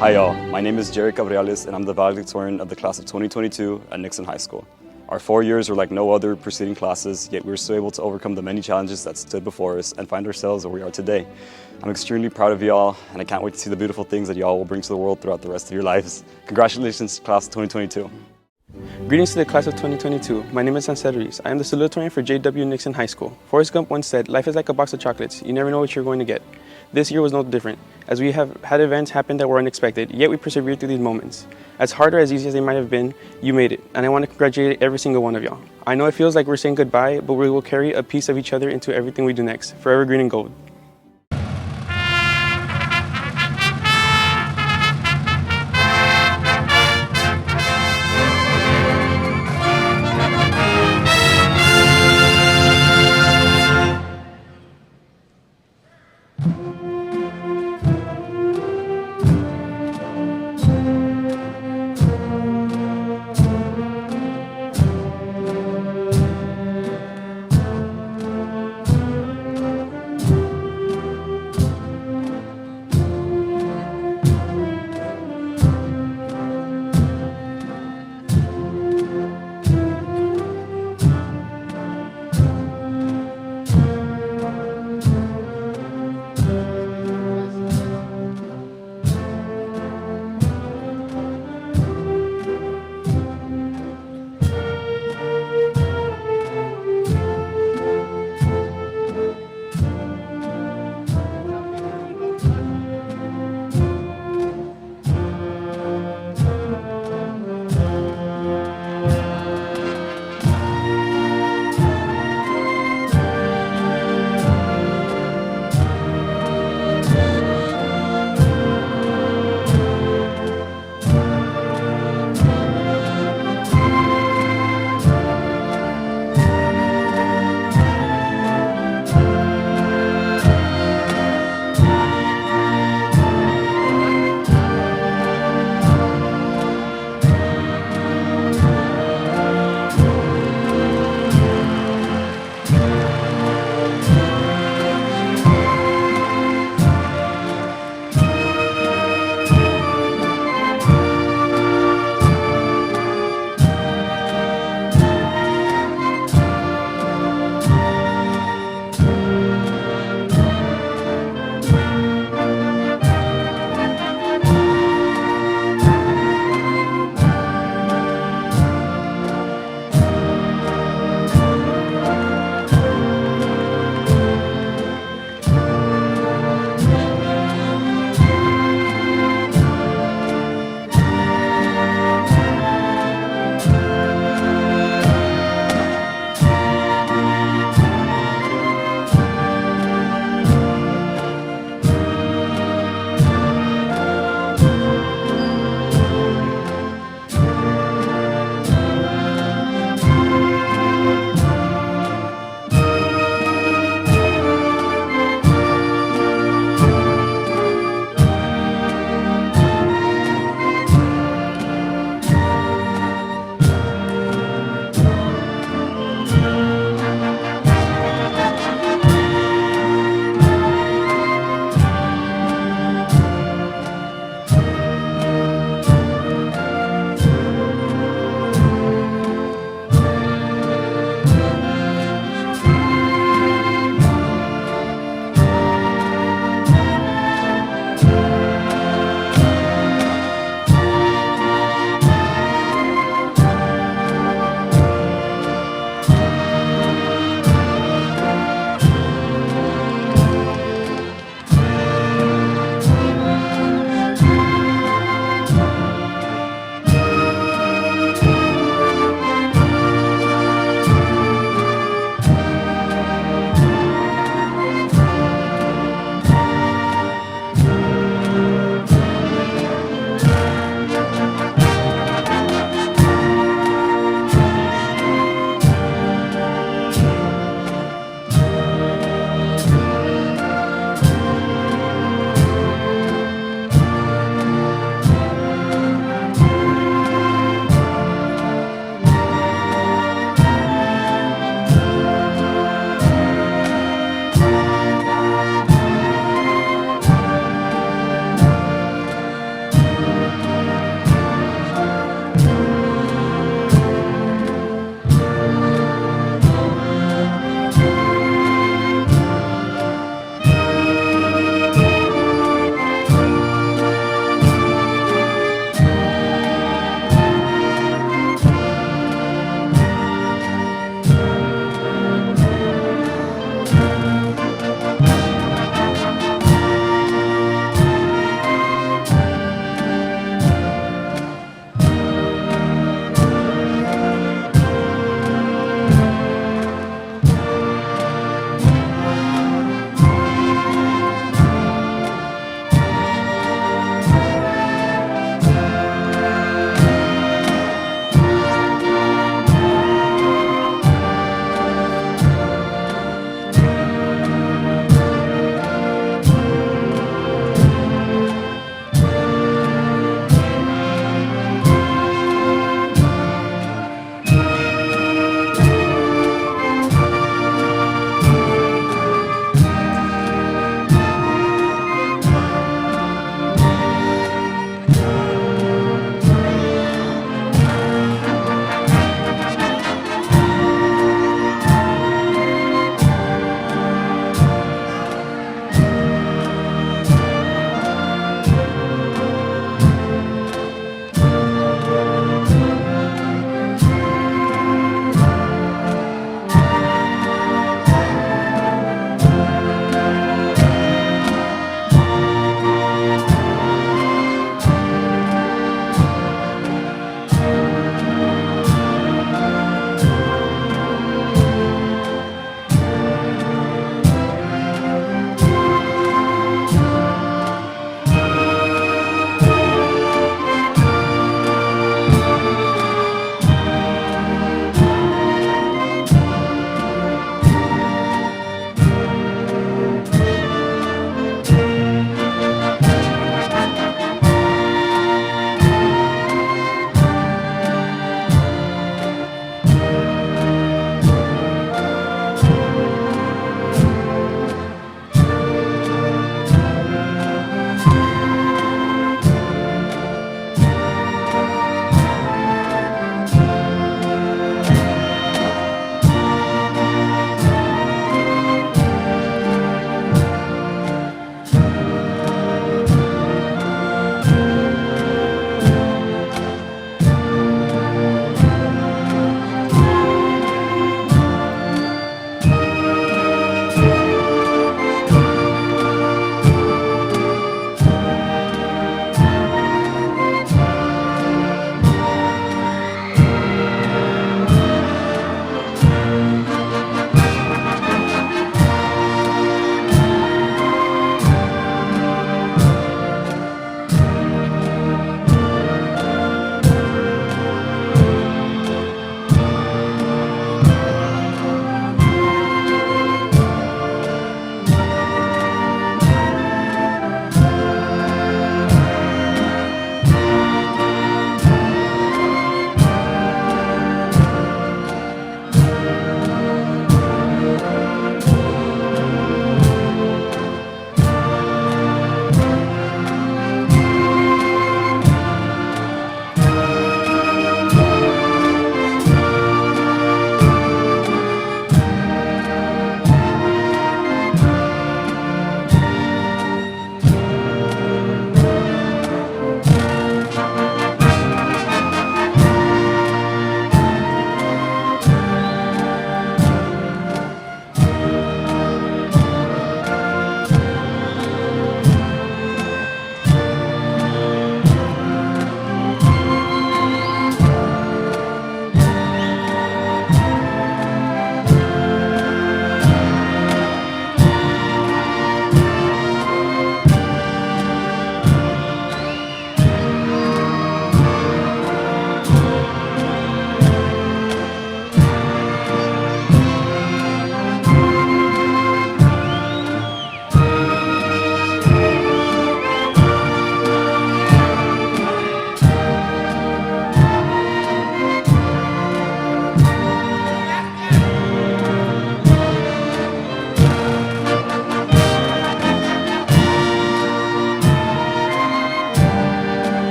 Hi y'all, my name is Jerry Cabrales and I'm the valedictorian of the class of 2022 at Nixon High School. Our 4 years were like no other preceding classes, yet we were still able to overcome the many challenges that stood before us and find ourselves where we are today. I'm extremely proud of y'all and I can't wait to see the beautiful things that y'all will bring to the world throughout the rest of your lives. Congratulations, class of 2022. Greetings to the class of 2022. My name is Sanseris. I am the salutatorian for J.W. Nixon High School. Forrest Gump once said, "Life is like a box of chocolates. You never know what you're going to get." This year was no different, as we have had events happen that were unexpected, yet we persevered through these moments. As hard or as easy as they might have been, you made it, and I want to congratulate every single one of y'all. I know it feels like we're saying goodbye, but we will carry a piece of each other into everything we do next, forever green and gold.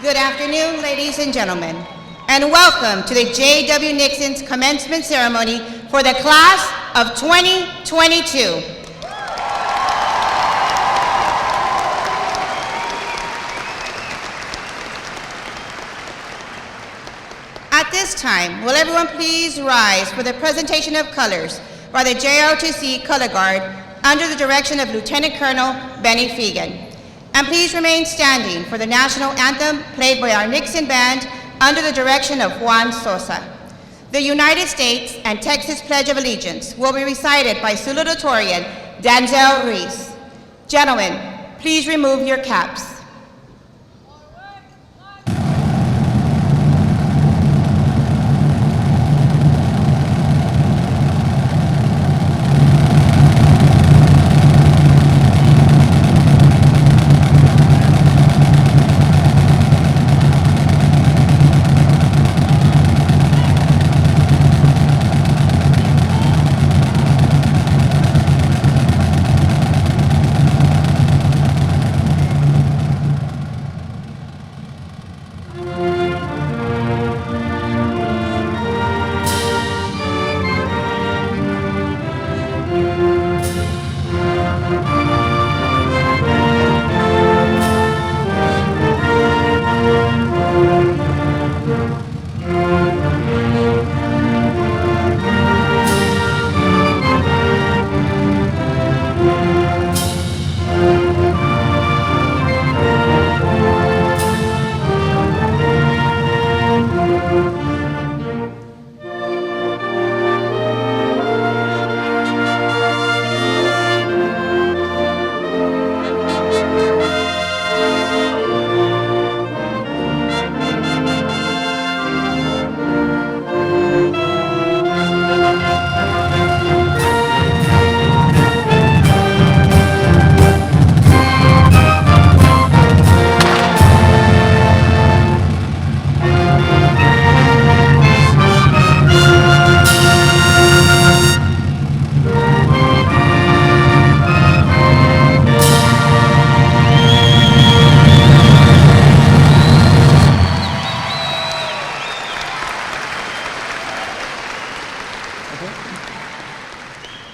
Good afternoon, ladies and gentlemen, and welcome to the J.W. Nixon's commencement ceremony for the class of 2022. At this time, will everyone please rise for the presentation of colors by the JROTC Color Guard under the direction of Lieutenant Colonel Benny Fegan. And please remain standing for the national anthem played by our Nixon Band under the direction of Juan Sosa. The United States and Texas Pledge of Allegiance will be recited by Salutatorian Danzel Reese. Gentlemen, please remove your caps.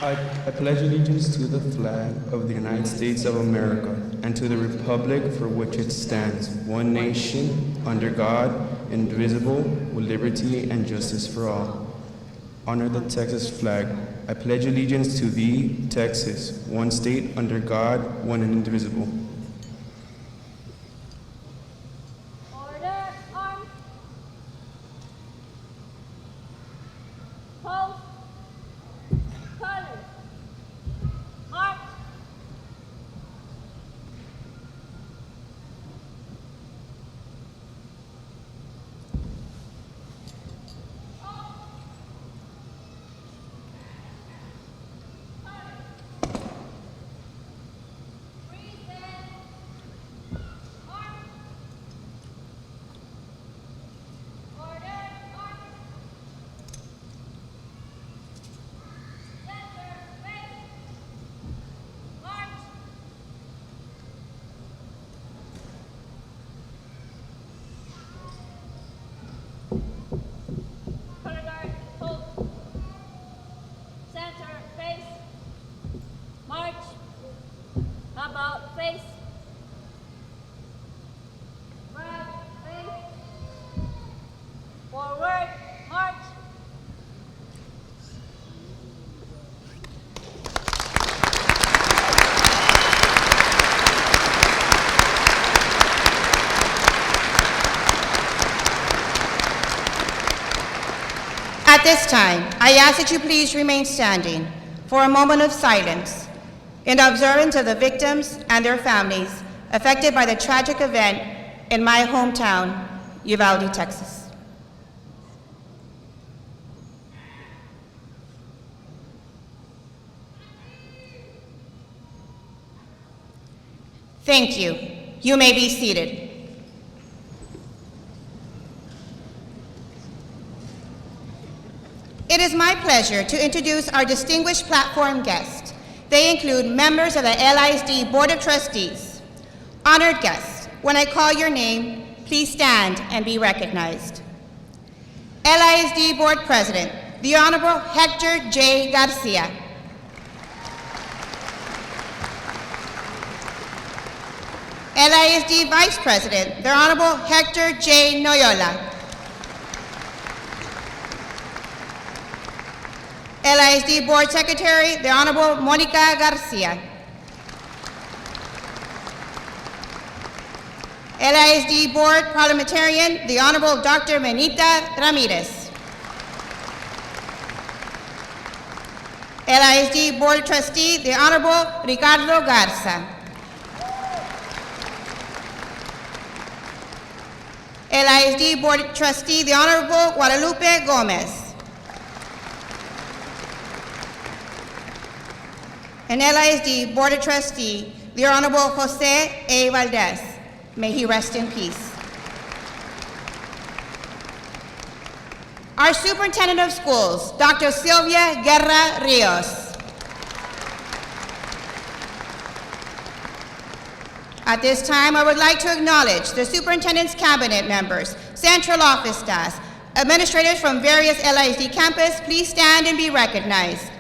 I pledge allegiance to the flag of the United States of America and to the republic for which it stands, one nation, under God, indivisible, with liberty and justice for all. Honor the Texas flag. I pledge allegiance to thee, Texas, one state, under God, one and indivisible. Order, arms. Post. Colors. March. About face. Right, face. Forward, march. At this time, I ask that you please remain standing for a moment of silence in observance of the victims and their families affected by the tragic event in my hometown, Uvalde, Texas. Thank you. You may be seated. It is my pleasure to introduce our distinguished platform guests. They include members of the LISD Board of Trustees. Honored guests, when I call your name, please stand and be recognized. LISD Board President, the Honorable Hector J. Garcia. LISD Vice President, the Honorable Hector J. Noyola. LISD Board Secretary, the Honorable Monica Garcia. LISD Board Parliamentarian, the Honorable Dr. Benita Ramirez. LISD Board Trustee, the Honorable Ricardo Garza. LISD Board Trustee, the Honorable Guadalupe Gomez. And LISD Board of Trustee, the Honorable Jose A. Valdez. May he rest in peace. Our Superintendent of Schools, Dr. Sylvia Guerra Rios. At this time, I would like to acknowledge the Superintendent's Cabinet members, Central Office staff, administrators from various LISD campus. Please stand and be recognized.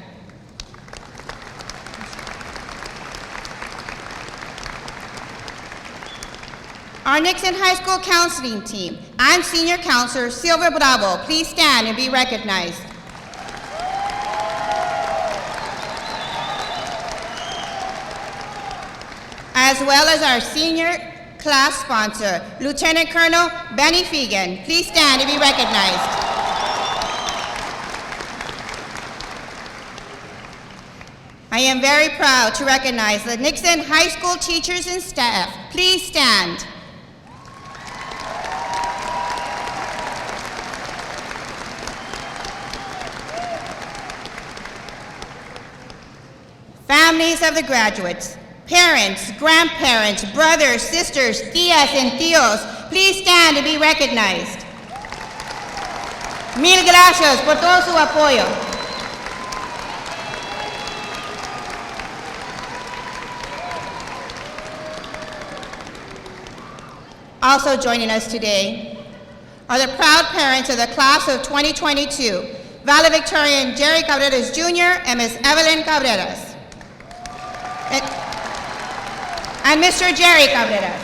Our Nixon High School counseling team and senior counselor, Silvia Bravo, please stand and be recognized. As well as our senior class sponsor, Lieutenant Colonel Benny Fegan, please stand and be recognized. I am very proud to recognize the Nixon High School teachers and staff. Please stand. Families of the graduates, parents, grandparents, brothers, sisters, tías, and tíos, please stand and be recognized. Mil gracias por todo su apoyo. Also joining us today are the proud parents of the class of 2022, Valedictorian Jerry Cabreras Jr. and Ms. Evelyn Cabreras. And Mr. Jerry Cabreras.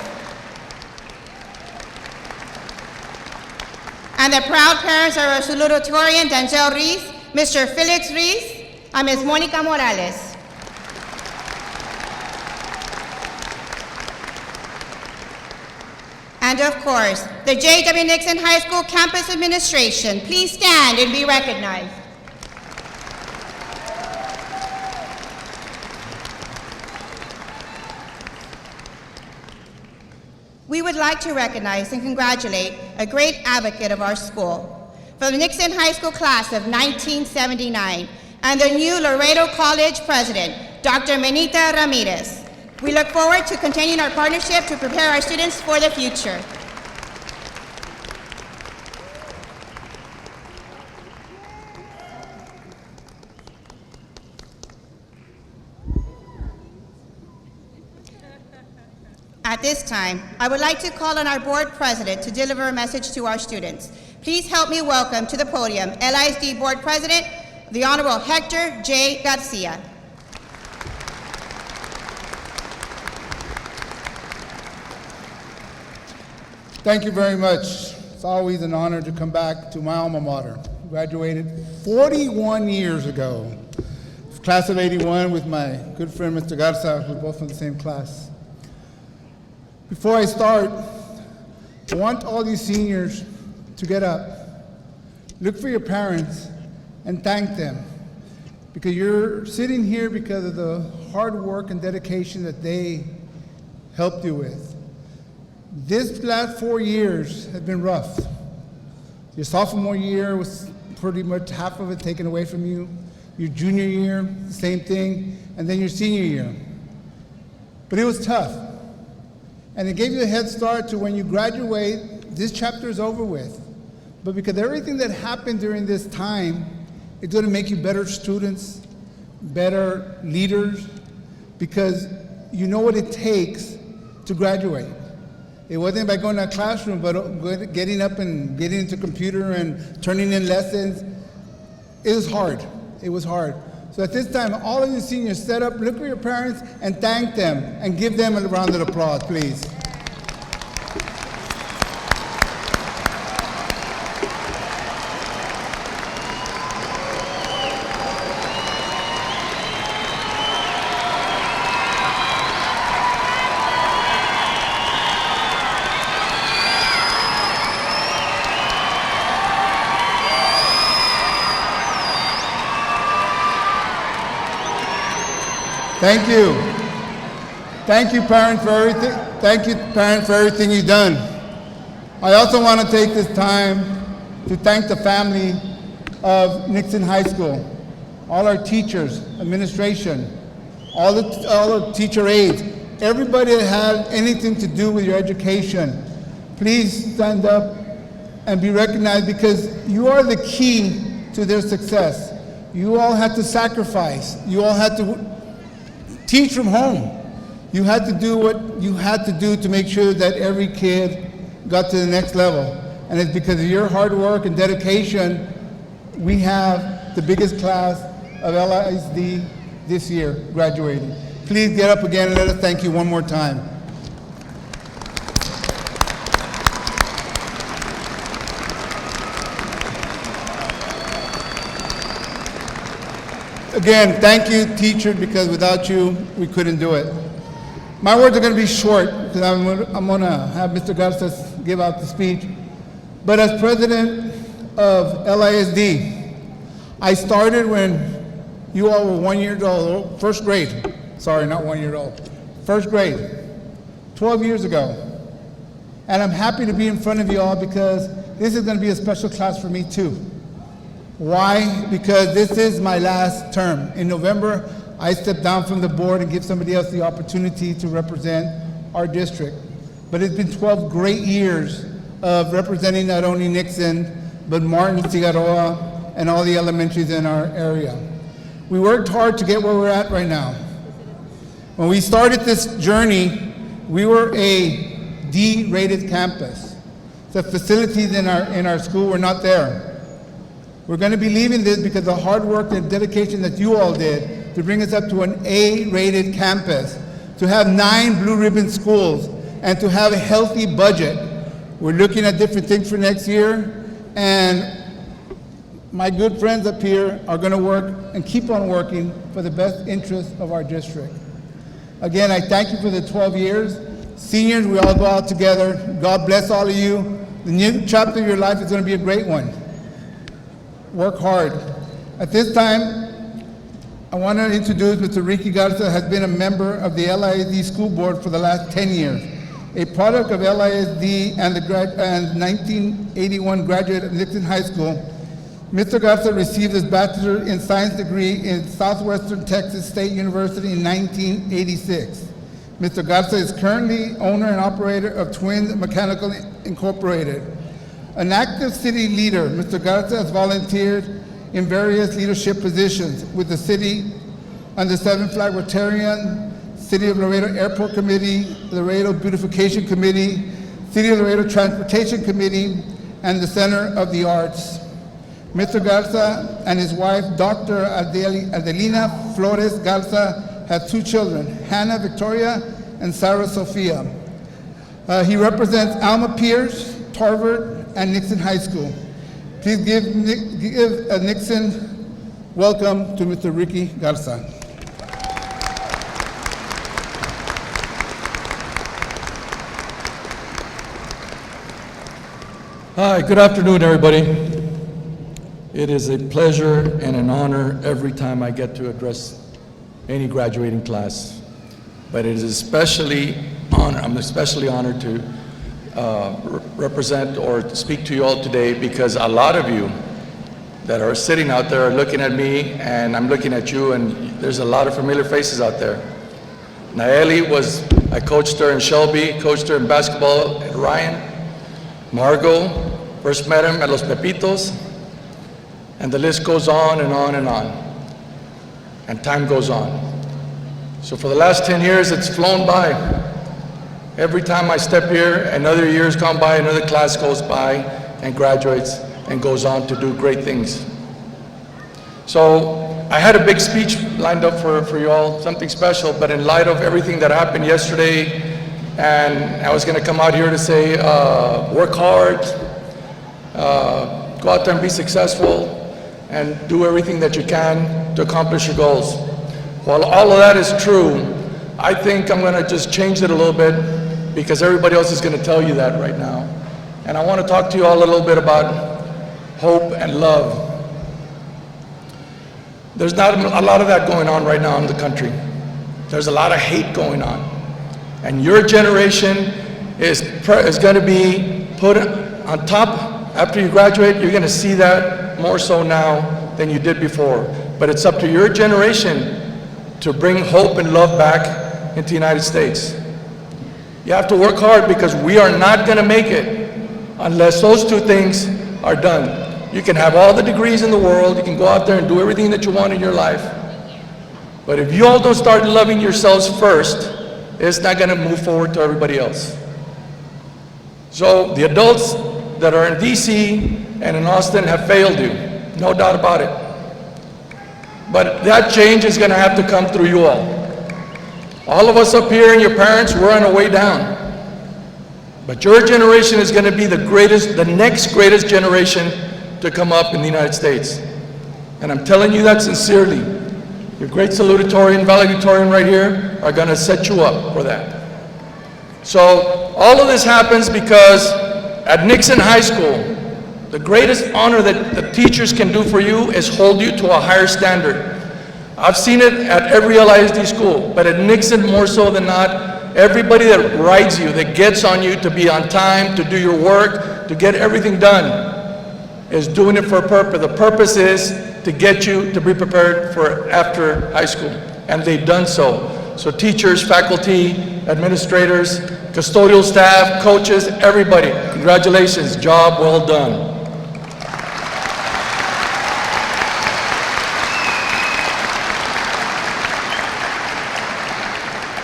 And the proud parents are our salutatorian Denzel Reese, Mr. Felix Reese, and Ms. Monica Morales. And of course, the J.W. Nixon High School Campus Administration. Please stand and be recognized. We would like to recognize and congratulate a great advocate of our school. From the Nixon High School class of 1979 and the new Laredo College president, Dr. Benita Ramirez. We look forward to continuing our partnership to prepare our students for the future. At this time, I would like to call on our board president to deliver a message to our students. Please help me welcome to the podium LISD Board President, the Honorable Hector J. Garcia. Thank you very much. It's always an honor to come back to my alma mater. Graduated 41 years ago. Class of 81 with my good friend, Mr. Garza. We're both in the same class. Before I start, I want all these seniors to get up, look for your parents, and thank them. Because you're sitting here because of the hard work and dedication that they helped you with. This last 4 years have been rough. Your sophomore year was pretty much half of it taken away from you. Your junior year, same thing, and then your senior year. But it was tough. And it gave you a head start to when you graduate, this chapter is over with. But because everything that happened during this time, it's going to make you better students, better leaders, because you know what it takes to graduate. It wasn't by going to a classroom, but getting up and getting into computer and turning in lessons. It was hard. It was hard. So at this time, all of you seniors, set up, look at your parents, and thank them, and give them a round of applause, please. Thank you. Thank you, parents, for everything. Thank you, parents, for everything you've done. I also want to take this time to thank the family of Nixon High School, all our teachers, administration, all the teacher aides, everybody that had anything to do with your education. Please stand up and be recognized, because you are the key to their success. You all had to sacrifice. You all had to teach from home. You had to do what you had to do to make sure that every kid got to the next level. And it's because of your hard work and dedication, we have the biggest class of LISD this year graduating. Please get up again and let us thank you one more time. Again, thank you, teacher, because without you, we couldn't do it. My words are going to be short, because I'm going to have Mr. Garza give out the speech. But as president of LISD, I started when you all were 1 year old, first grade. Sorry, not 1 year old. First grade, 12 years ago. And I'm happy to be in front of you all, because this is going to be a special class for me too. Why? Because this is my last term. In November, I step down from the board and give somebody else the opportunity to represent our district. But it's been 12 great years of representing not only Nixon, but Martin, Figueroa, and all the elementaries in our area. We worked hard to get where we're at right now. When we started this journey, we were a D-rated campus. The facilities in our school were not there. We're going to be leaving this because of the hard work and dedication that you all did to bring us up to an A-rated campus, to have 9 blue ribbon schools, and to have a healthy budget. We're looking at different things for next year, and my good friends up here are going to work and keep on working for the best interest of our district. Again, I thank you for the 12 years. Seniors, we all go out together. God bless all of you. The new chapter of your life is going to be a great one. Work hard. At this time, I want to introduce Mr. Ricky Garza, has been a member of the LISD school board for the last 10 years. A product of LISD and the 1981 graduate of Nixon High School, Mr. Garza received his Bachelor in Science degree in Southwestern Texas State University in 1986. Mr. Garza is currently owner and operator of Twin Mechanical Incorporated. An active city leader, Mr. Garza has volunteered in various leadership positions with the city on the Seven Flag Rotarian, City of Laredo Airport Committee, Laredo Beautification Committee, City of Laredo Transportation Committee, and the Center of the Arts. Mr. Garza and his wife, Dr. Adelina Flores Garza, have 2 children, Hannah Victoria and Sarah Sophia. He represents Alma Pierce, Harvard, and Nixon High School. Please give a Nixon welcome to Mr. Ricky Garza. Hi, good afternoon, everybody. It is a pleasure and an honor every time I get to address any graduating class. But it is I'm especially honored to represent or speak to you all today, because a lot of you that are sitting out there are looking at me, and I'm looking at you, and there's a lot of familiar faces out there. Naeli I coached her in Shelby, coached her in basketball at Ryan. Margot, first met him at Los Pepitos, and the list goes on and on and on, and time goes on. So for the last 10 years, it's flown by. Every time I step here, another year's gone by, another class goes by and graduates and goes on to do great things. So I had a big speech lined up for you all, something special, but in light of everything that happened yesterday, and I was going to come out here to say, work hard, go out there and be successful, and do everything that you can to accomplish your goals. While all of that is true, I think I'm going to just change it a little bit because everybody else is going to tell you that right now. And I want to talk to you all a little bit about hope and love. There's not a lot of that going on right now in the country. There's a lot of hate going on. And your generation is going to be put on top after you graduate. You're going to see that more so now than you did before. But it's up to your generation to bring hope and love back into the United States. You have to work hard because we are not going to make it unless those two things are done. You can have all the degrees in the world, you can go out there and do everything that you want in your life, but if you all don't start loving yourselves first, it's not going to move forward to everybody else. So the adults that are in DC and in Austin have failed you, no doubt about it. But that change is going to have to come through you all. All of us up here and your parents, we're on our way down. But your generation is going to be the next greatest generation to come up in the United States. And I'm telling you that sincerely. Your great salutatorian, valedictorian right here are going to set you up for that. So all of this happens because at Nixon High School, the greatest honor that the teachers can do for you is hold you to a higher standard. I've seen it at every LISD school, but at Nixon more so than not, everybody that rides you, that gets on you to be on time, to do your work, to get everything done, is doing it for a purpose. The purpose is to get you to be prepared for after high school, and they've done so. So teachers, faculty, administrators, custodial staff, coaches, everybody, congratulations, job well done.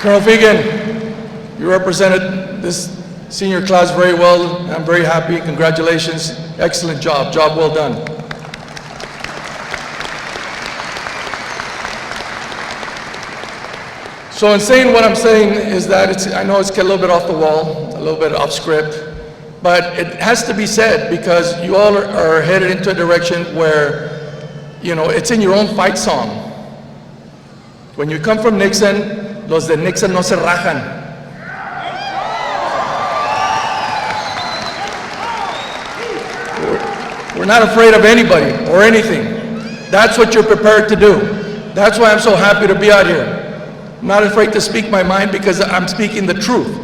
Colonel Fegan, you represented this senior class very well. I'm very happy. Congratulations. Excellent job. Job well done. So in saying what I'm saying is that I know it's a little bit off the wall, a little bit off script, but it has to be said because you all are headed into a direction where, you know, it's in your own fight song. When you come from Nixon, los de Nixon no se rajan. We're not afraid of anybody or anything. That's what you're prepared to do. That's why I'm so happy to be out here. I'm not afraid to speak my mind because I'm speaking the truth.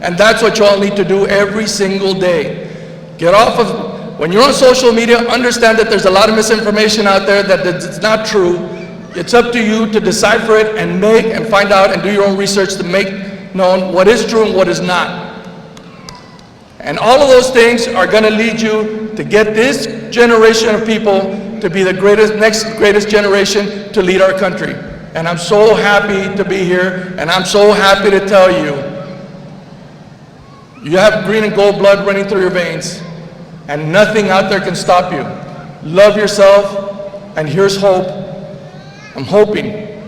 And that's what you all need to do every single day. Get off of, when you're on social media, understand that there's a lot of misinformation out there that it's not true. It's up to you to decipher it and make and find out and do your own research to make known what is true and what is not. And all of those things are going to lead you to get this generation of people to be the next greatest generation to lead our country. And I'm so happy to be here, and I'm so happy to tell you, you have green and gold blood running through your veins, and nothing out there can stop you. Love yourself, and here's hope. I'm hoping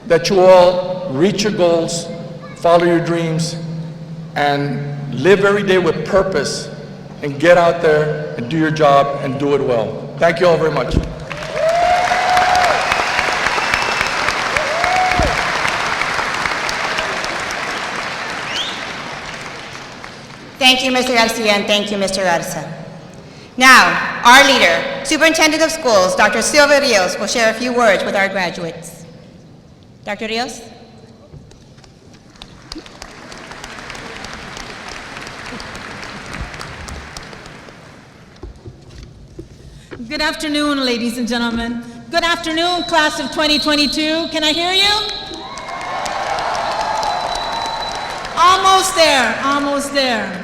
that you all reach your goals, follow your dreams, and live every day with purpose, and get out there and do your job and do it well. Thank you all very much. Thank you, Mr. Garcia, and thank you, Mr. Garza. Now, our leader, Superintendent of Schools, Dr. Silva Rios, will share a few words with our graduates. Dr. Rios? Good afternoon, ladies and gentlemen. Good afternoon, class of 2022. Can I hear you? Almost there, almost there.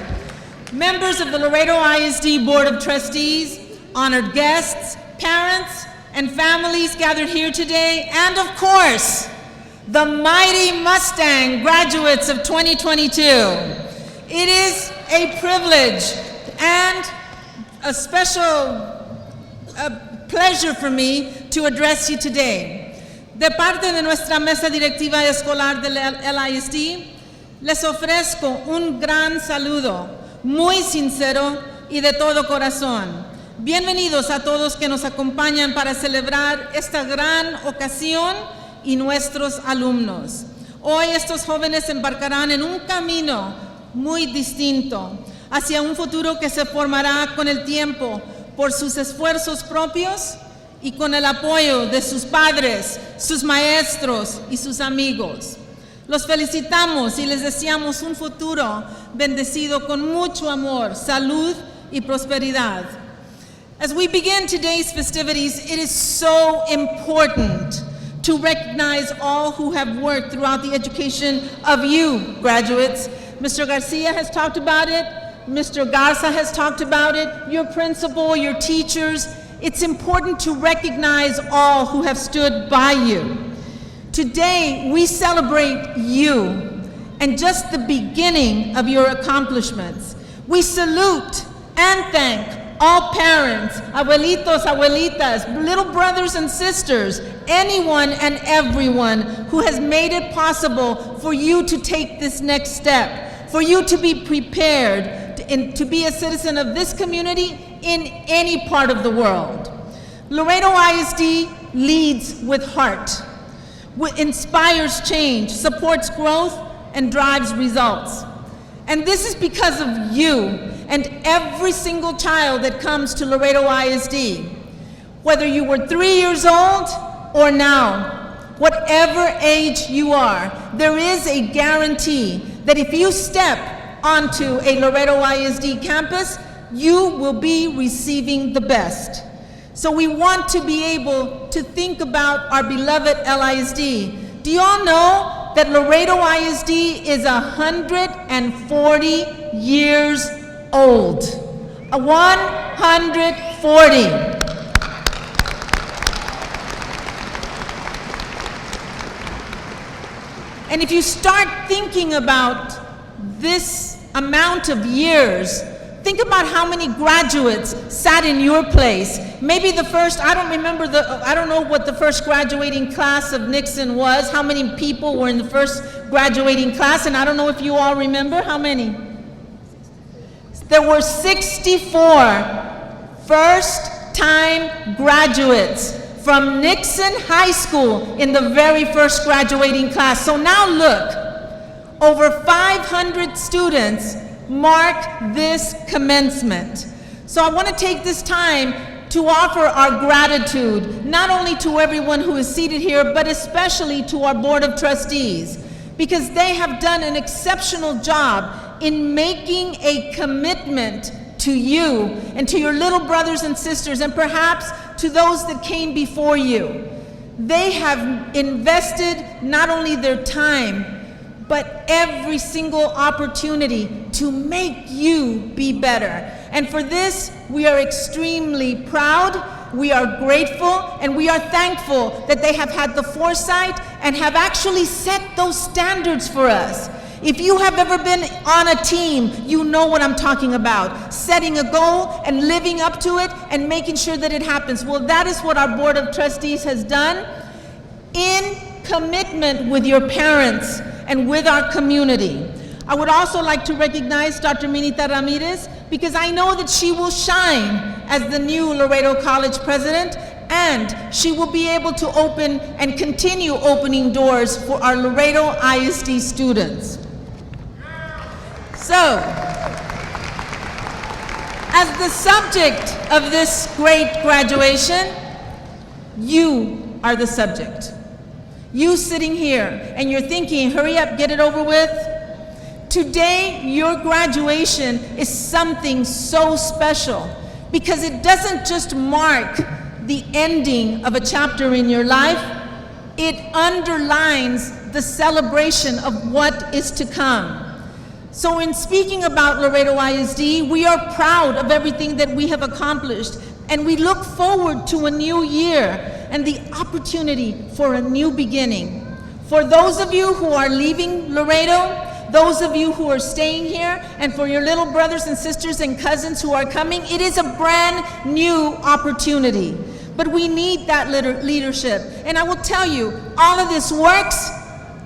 Members of the Laredo ISD Board of Trustees, honored guests, parents, and families gathered here today, and of course, the mighty Mustang graduates of 2022. It is a privilege and a special pleasure for me to address you today. De parte de nuestra mesa directiva escolar del LISD, les ofrezco un gran saludo, muy sincero y de todo corazón. Bienvenidos a todos que nos acompañan para celebrar esta gran ocasión y nuestros alumnos. Hoy estos jóvenes embarcarán en un camino muy distinto hacia un futuro que se formará con el tiempo por sus esfuerzos propios y con el apoyo de sus padres, sus maestros y sus amigos. Los felicitamos y les deseamos un futuro bendecido con mucho amor, salud y prosperidad. As we begin today's festivities, it is so important to recognize all who have worked throughout the education of you, graduates. Mr. Garcia has talked about it, Mr. Garza has talked about it, your principal, your teachers. It's important to recognize all who have stood by you. Today, we celebrate you and just the beginning of your accomplishments. We salute and thank all parents, abuelitos, abuelitas, little brothers and sisters, anyone and everyone who has made it possible for you to take this next step, for you to be prepared to be a citizen of this community in any part of the world. Laredo ISD leads with heart, inspires change, supports growth, and drives results. And this is because of you and every single child that comes to Laredo ISD. Whether you were 3 years old or now, whatever age you are, there is a guarantee that if you step onto a Laredo ISD campus, you will be receiving the best. So we want to be able to think about our beloved LISD. Do you all know that Laredo ISD is 140 years old? 140. And if you start thinking about this amount of years, think about how many graduates sat in your place. Maybe the first, I don't know what the first graduating class of Nixon was, how many people were in the first graduating class, and I don't know if you all remember how many. There were 64 first-time graduates from Nixon High School in the very first graduating class. So now look, over 500 students mark this commencement. So I want to take this time to offer our gratitude, not only to everyone who is seated here, but especially to our Board of Trustees, because they have done an exceptional job in making a commitment to you and to your little brothers and sisters, and perhaps to those that came before you. They have invested not only their time, but every single opportunity to make you be better. And for this, we are extremely proud, we are grateful, and we are thankful that they have had the foresight and have actually set those standards for us. If you have ever been on a team, you know what I'm talking about. Setting a goal and living up to it and making sure that it happens. Well, that is what our Board of Trustees has done in commitment with your parents and with our community. I would also like to recognize Dr. Minita Ramirez, because I know that she will shine as the new Laredo College president, and she will be able to open and continue opening doors for our Laredo ISD students. So, as the subject of this great graduation, you are the subject. You sitting here and you're thinking, hurry up, get it over with. Today, your graduation is something so special because it doesn't just mark the ending of a chapter in your life, it underlines the celebration of what is to come. So in speaking about Laredo ISD, we are proud of everything that we have accomplished, and we look forward to a new year and the opportunity for a new beginning. For those of you who are leaving Laredo, those of you who are staying here, and for your little brothers and sisters and cousins who are coming. It is a brand new opportunity, but we need that leadership. And I will tell you, all of this works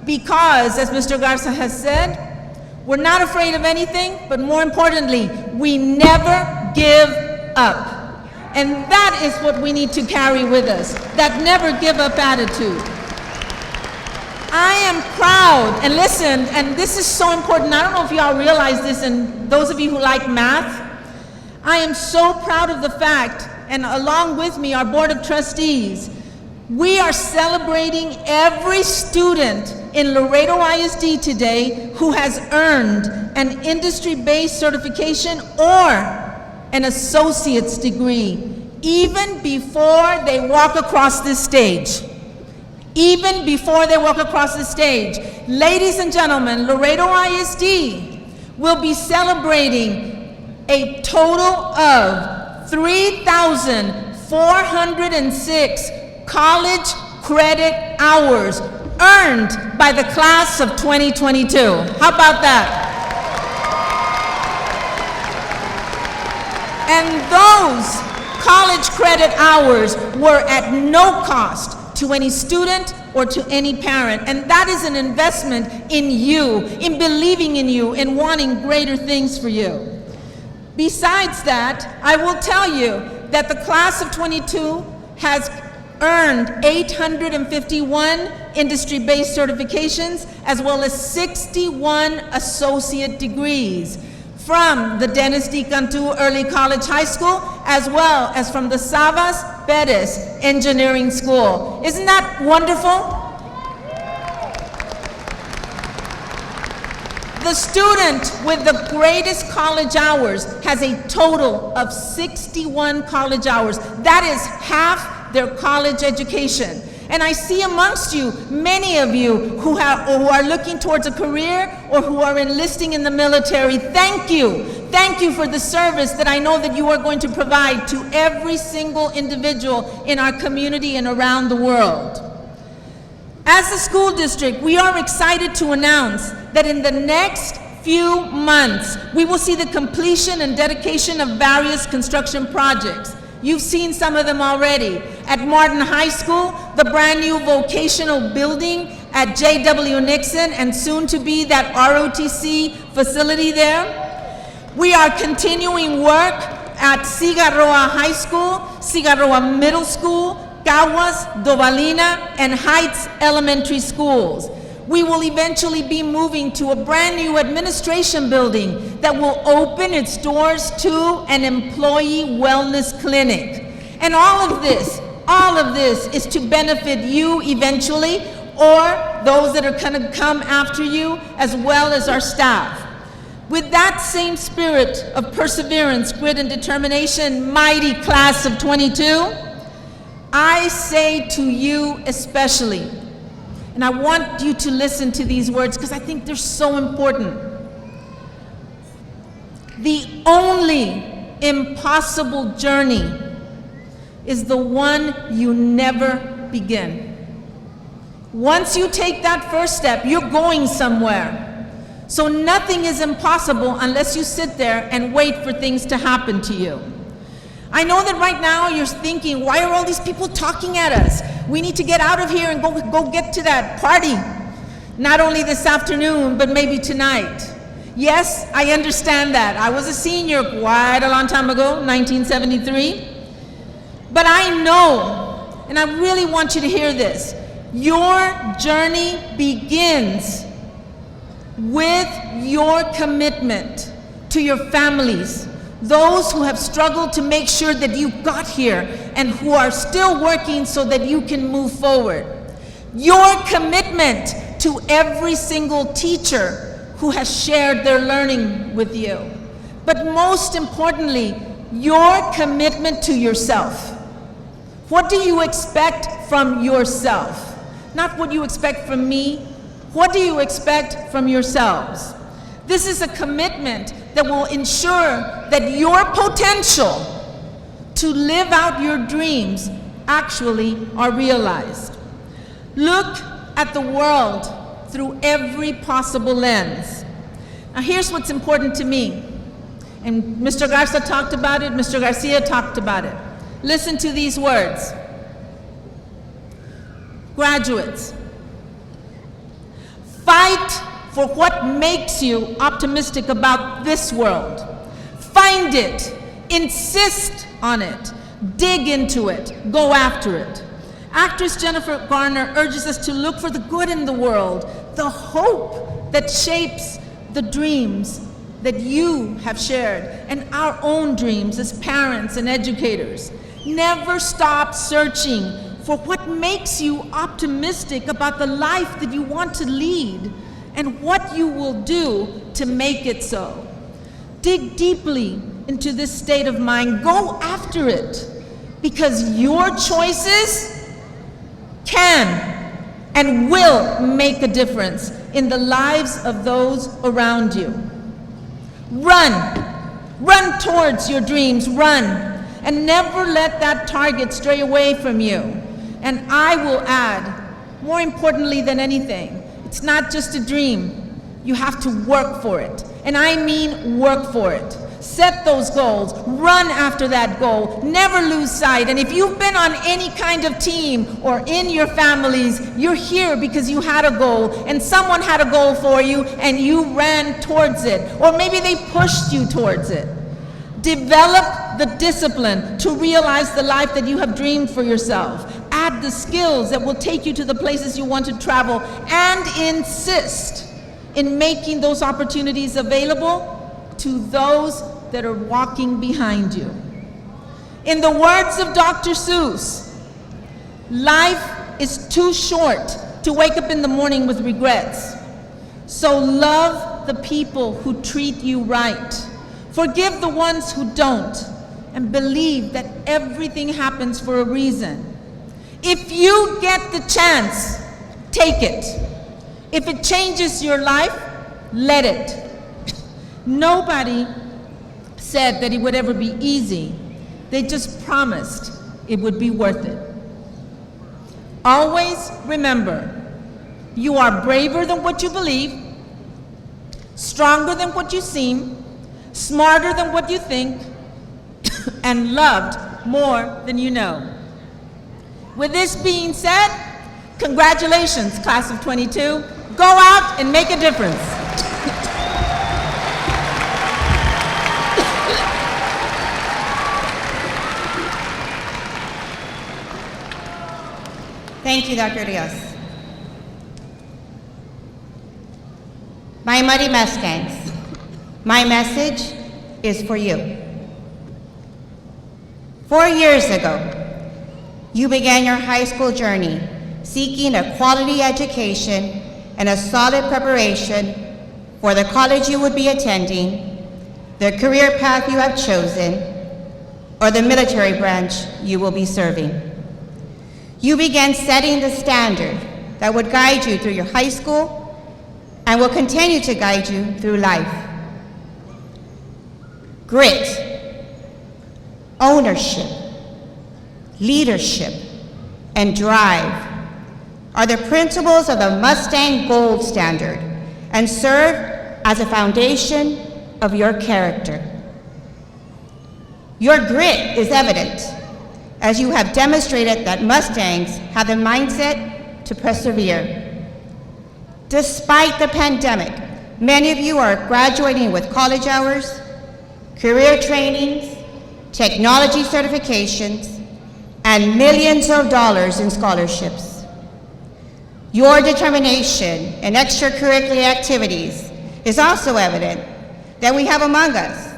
because, as Mr. Garza has said, we're not afraid of anything, but more importantly, we never give up. And that is what we need to carry with us, that never give up attitude. I am proud, and listen, and this is so important. I don't know if y'all realize this, and those of you who like math, I am so proud of the fact, and along with me, our Board of Trustees, we are celebrating every student in Laredo ISD today who has earned an industry-based certification or an associate's degree, even before they walk across this stage. Even before they walk across the stage. Ladies and gentlemen, Laredo ISD will be celebrating a total of 3,406 college credit hours earned by the class of 2022. How about that? And those college credit hours were at no cost to any student or to any parent. And that is an investment in you, in believing in you, in wanting greater things for you. Besides that, I will tell you that the class of 22 has earned 851 industry-based certifications, as well as 61 associate degrees from the Dennis D. Cantu Early College High School, as well as from the Savas Perez Engineering School. Isn't that wonderful? The student with the greatest college hours has a total of 61 college hours. That is half their college education. And I see amongst you, many of you who are looking towards a career or who are enlisting in the military. Thank you. Thank you for the service that I know that you are going to provide to every single individual in our community and around the world. As a school district, we are excited to announce that in the next few months, we will see the completion and dedication of various construction projects. You've seen some of them already. At Martin High School, the brand new vocational building at J.W. Nixon, and soon to be that ROTC facility there. We are continuing work at Cigarroa High School, Cigarroa Middle School, Caguas, Dovalina, and Heights Elementary Schools. We will eventually be moving to a brand new administration building that will open its doors to an employee wellness clinic. And all of this is to benefit you eventually, or those that are going to come after you, as well as our staff. With that same spirit of perseverance, grit, and determination, mighty class of 22, I say to you especially, and I want you to listen to these words because I think they're so important. The only impossible journey is the one you never begin. Once you take that first step, you're going somewhere. So nothing is impossible unless you sit there and wait for things to happen to you. I know that right now you're thinking, why are all these people talking at us? We need to get out of here and go get to that party. Not only this afternoon, but maybe tonight. Yes, I understand that. I was a senior quite a long time ago, 1973. But I know, and I really want you to hear this, your journey begins with your commitment to your families, those who have struggled to make sure that you got here and who are still working so that you can move forward. Your commitment to every single teacher who has shared their learning with you. But most importantly, your commitment to yourself. What do you expect from yourself? Not what you expect from me. What do you expect from yourselves? This is a commitment that will ensure that your potential to live out your dreams actually are realized. Look at the world through every possible lens. Now here's what's important to me. And Mr. Garza talked about it, Mr. Garcia talked about it. Listen to these words. Graduates, fight for what makes you optimistic about this world. Find it, insist on it, dig into it, go after it. Actress Jennifer Garner urges us to look for the good in the world, the hope that shapes the dreams that you have shared, and our own dreams as parents and educators. Never stop searching for what makes you optimistic about the life that you want to lead and what you will do to make it so. Dig deeply into this state of mind. Go after it, because your choices can and will make a difference in the lives of those around you. Run towards your dreams, run, and never let that target stray away from you. And I will add, more importantly than anything, it's not just a dream. You have to work for it, and I mean work for it. Set those goals, run after that goal, never lose sight. And if you've been on any kind of team or in your families, you're here because you had a goal and someone had a goal for you and you ran towards it, or maybe they pushed you towards it. Develop the discipline to realize the life that you have dreamed for yourself. Add the skills that will take you to the places you want to travel, and insist in making those opportunities available to those that are walking behind you. In the words of Dr. Seuss, life is too short to wake up in the morning with regrets. So love the people who treat you right. Forgive the ones who don't, and believe that everything happens for a reason. If you get the chance, take it. If it changes your life, let it. Nobody said that it would ever be easy. They just promised it would be worth it. Always remember, you are braver than what you believe, stronger than what you seem, smarter than what you think, and loved more than you know. With this being said, congratulations, class of 22. Go out and make a difference. Thank you, Dr. Rios. My Muddy Mustangs, my message is for you. 4 years ago, you began your high school journey seeking a quality education and a solid preparation for the college you would be attending, the career path you have chosen, or the military branch you will be serving. You began setting the standard that would guide you through your high school and will continue to guide you through life. Grit, ownership, leadership, and drive are the principles of the Mustang Gold Standard and serve as a foundation of your character. Your grit is evident as you have demonstrated that Mustangs have the mindset to persevere. Despite the pandemic, many of you are graduating with college hours, career trainings, technology certifications, and millions of dollars in scholarships. Your determination in extracurricular activities is also evident that we have among us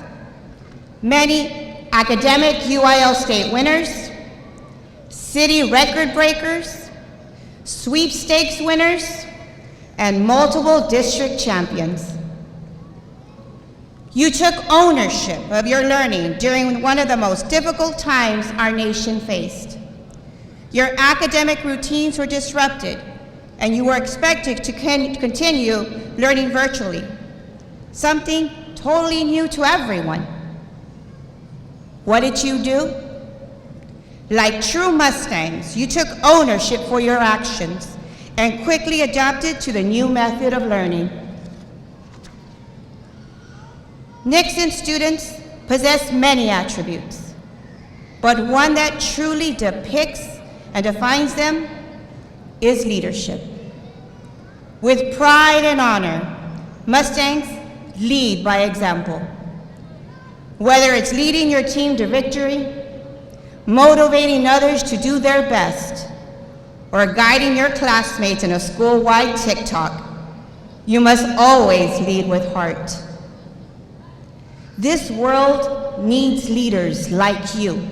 many academic UIL state winners, city record breakers, sweepstakes winners, and multiple district champions. You took ownership of your learning during one of the most difficult times our nation faced. Your academic routines were disrupted, and you were expected to continue learning virtually, something totally new to everyone. What did you do? Like true Mustangs, you took ownership for your actions and quickly adapted to the new method of learning. Nixon students possess many attributes, but one that truly depicts and defines them is leadership. With pride and honor, Mustangs lead by example. Whether it's leading your team to victory, motivating others to do their best, or guiding your classmates in a school-wide TikTok, you must always lead with heart. This world needs leaders like you.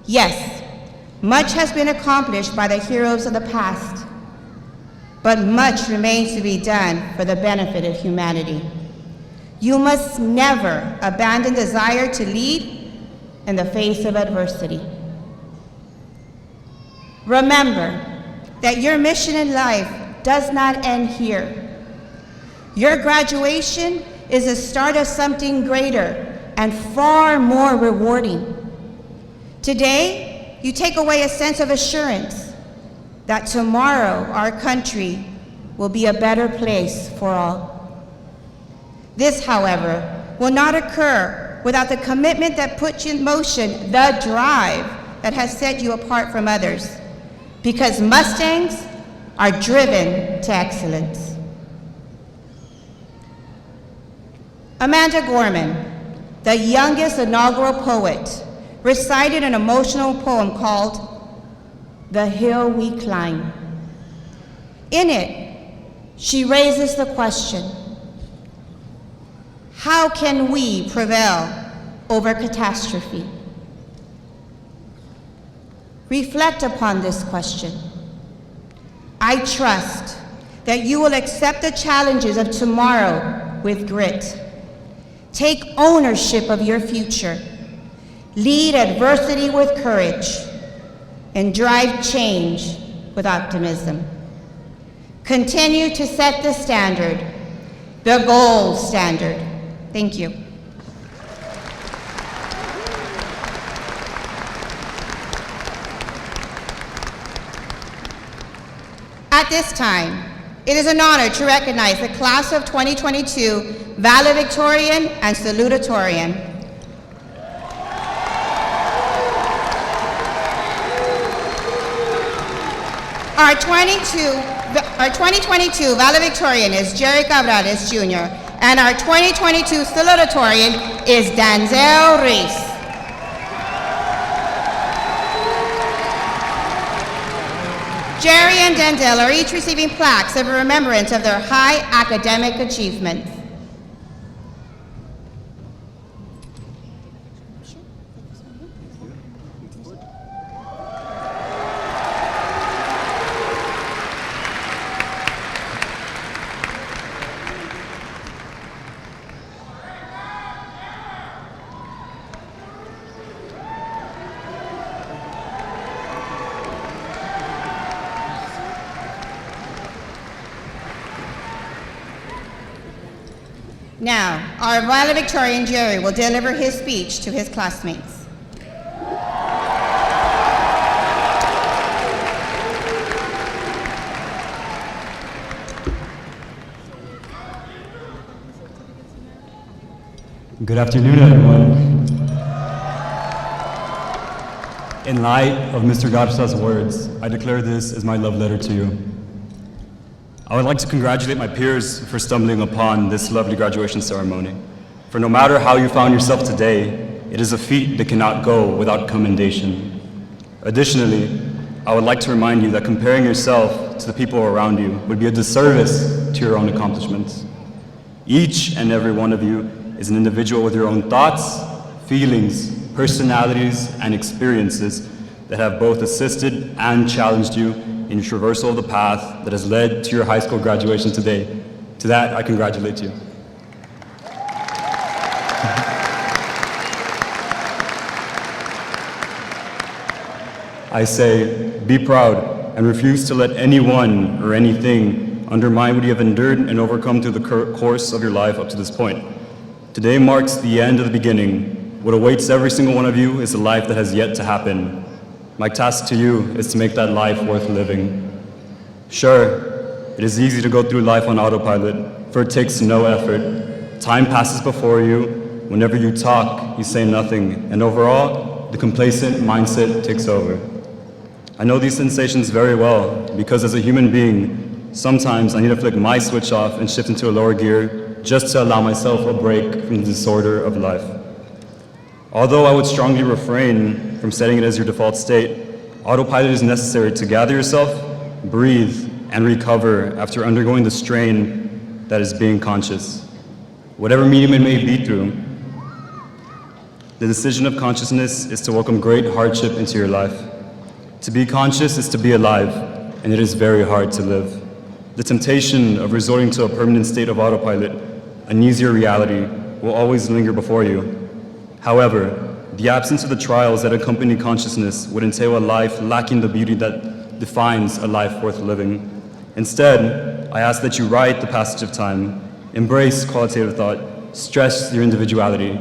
Yes, much has been accomplished by the heroes of the past, but much remains to be done for the benefit of humanity. You must never abandon desire to lead in the face of adversity. Remember that your mission in life does not end here. Your graduation is the start of something greater and far more rewarding. Today, you take away a sense of assurance that tomorrow our country will be a better place for all. This, however, will not occur without the commitment that puts in motion the drive that has set you apart from others, because Mustangs are driven to excellence. Amanda Gorman, the youngest inaugural poet, recited an emotional poem called "The Hill We Climb." In it, she raises the question, how can we prevail over catastrophe? Reflect upon this question. I trust that you will accept the challenges of tomorrow with grit. Take ownership of your future. Lead adversity with courage, and drive change with optimism. Continue to set the standard, the gold standard. Thank you. At this time, it is an honor to recognize the class of 2022 valedictorian and salutatorian. Our 2022 valedictorian is Jerry Cabrales Jr., and our 2022 salutatorian is Danzel Reese. Jerry and Denzel are each receiving plaques of remembrance of their high academic achievements. Now, our valedictorian Jerry will deliver his speech to his classmates. Good afternoon, everyone. In light of Mr. Garza's words, I declare this as my love letter to you. I would like to congratulate my peers for stumbling upon this lovely graduation ceremony. For no matter how you found yourself today, it is a feat that cannot go without commendation. Additionally, I would like to remind you that comparing yourself to the people around you would be a disservice to your own accomplishments. Each and every one of you is an individual with your own thoughts, feelings, personalities, and experiences that have both assisted and challenged you in your traversal of the path that has led to your high school graduation today. To that, I congratulate you. I say, be proud and refuse to let anyone or anything undermine what you have endured and overcome through the course of your life up to this point. Today marks the end of the beginning. What awaits every single one of you is a life that has yet to happen. My task to you is to make that life worth living. Sure, it is easy to go through life on autopilot, for it takes no effort. Time passes before you. Whenever you talk, you say nothing, and overall, the complacent mindset takes over. I know these sensations very well because as a human being, sometimes I need to flick my switch off and shift into a lower gear just to allow myself a break from the disorder of life. Although I would strongly refrain from setting it as your default state, autopilot is necessary to gather yourself, breathe, and recover after undergoing the strain that is being conscious. Whatever medium it may be through, the decision of consciousness is to welcome great hardship into your life. To be conscious is to be alive, and it is very hard to live. The temptation of resorting to a permanent state of autopilot, an easier reality, will always linger before you. However, the absence of the trials that accompany consciousness would entail a life lacking the beauty that defines a life worth living. Instead, I ask that you write the passage of time, embrace qualitative thought, stress your individuality,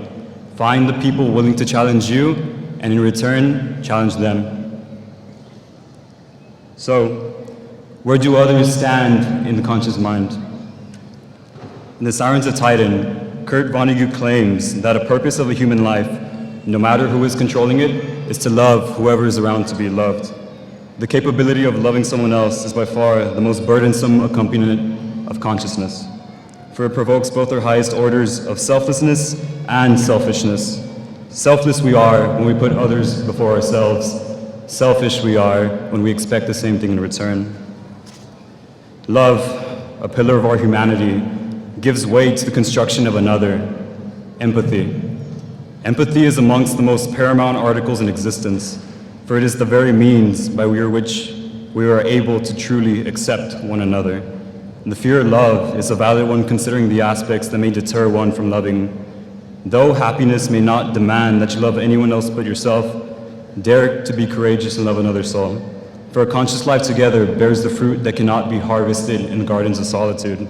find the people willing to challenge you, and in return, challenge them. So, where do others stand in the conscious mind? In The Sirens of Titan, Kurt Vonnegut claims that a purpose of a human life, no matter who is controlling it, is to love whoever is around to be loved. The capability of loving someone else is by far the most burdensome accompaniment of consciousness, for it provokes both our highest orders of selflessness and selfishness. Selfless we are when we put others before ourselves. Selfish we are when we expect the same thing in return. Love, a pillar of our humanity, gives weight to the construction of another, empathy. Empathy is amongst the most paramount articles in existence, for it is the very means by which we are able to truly accept one another. And the fear of love is a valid one considering the aspects that may deter one from loving. Though happiness may not demand that you love anyone else but yourself, dare to be courageous and love another soul. For a conscious life together bears the fruit that cannot be harvested in gardens of solitude.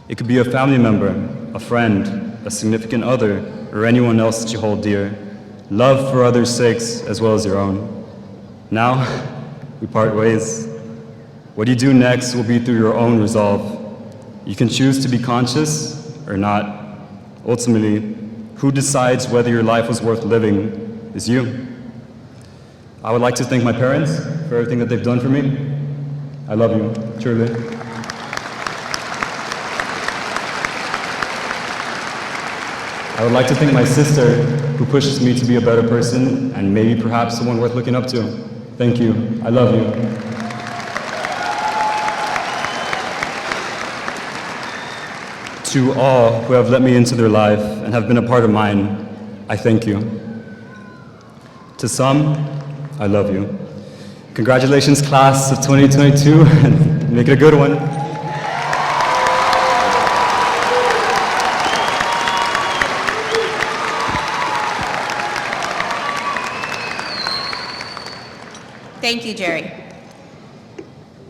It could be a family member, a friend, a significant other, or anyone else that you hold dear. Love for others' sakes as well as your own. Now, we part ways. What you do next will be through your own resolve. You can choose to be conscious or not. Ultimately, who decides whether your life was worth living is you. I would like to thank my parents for everything that they've done for me. I love you, truly. I would like to thank my sister who pushes me to be a better person and maybe perhaps someone worth looking up to. Thank you. I love you. To all who have let me into their life and have been a part of mine, I thank you. To some, I love you. Congratulations, class of 2022, and make it a good one. Thank you, Jerry.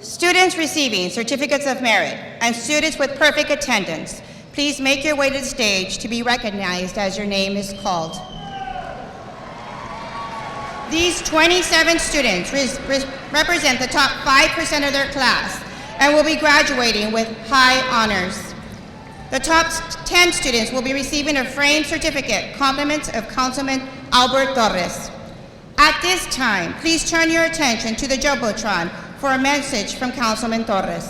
Students receiving certificates of merit and students with perfect attendance, please make your way to the stage to be recognized as your name is called. These 27 students represent the top 5% of their class and will be graduating with high honors. The top 10 students will be receiving a framed certificate, compliments of Councilman Albert Torres. At this time, please turn your attention to the Jumbotron for a message from Councilman Torres.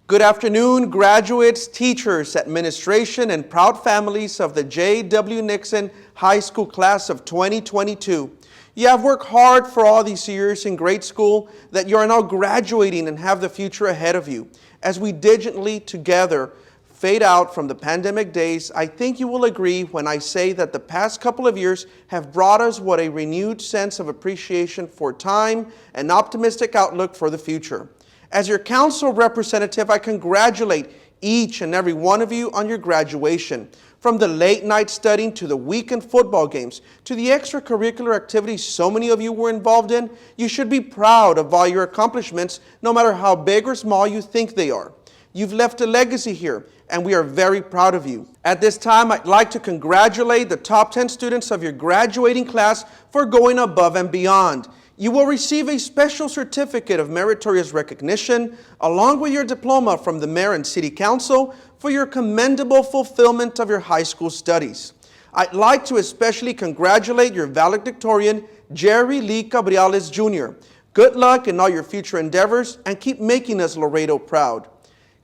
Good afternoon, graduates, teachers, administration, and proud families of the J.W. Nixon High School class of 2022. You have worked hard for all these years in grade school that you are now graduating and have the future ahead of you. As we diligently together fade out from the pandemic days, I think you will agree when I say that the past couple of years have brought us what a renewed sense of appreciation for time and optimistic outlook for the future. As your council representative, I congratulate each and every one of you on your graduation. From the late night studying to the weekend football games to the extracurricular activities so many of you were involved in, you should be proud of all your accomplishments, no matter how big or small you think they are. You've left a legacy here, and we are very proud of you. At this time, I'd like to congratulate the top 10 students of your graduating class for going above and beyond. You will receive a special certificate of meritorious recognition, along with your diploma from the Mayor and City Council for your commendable fulfillment of your high school studies. I'd like to especially congratulate your valedictorian, Jerry Lee Cabriales Jr. Good luck in all your future endeavors and keep making us Laredo proud.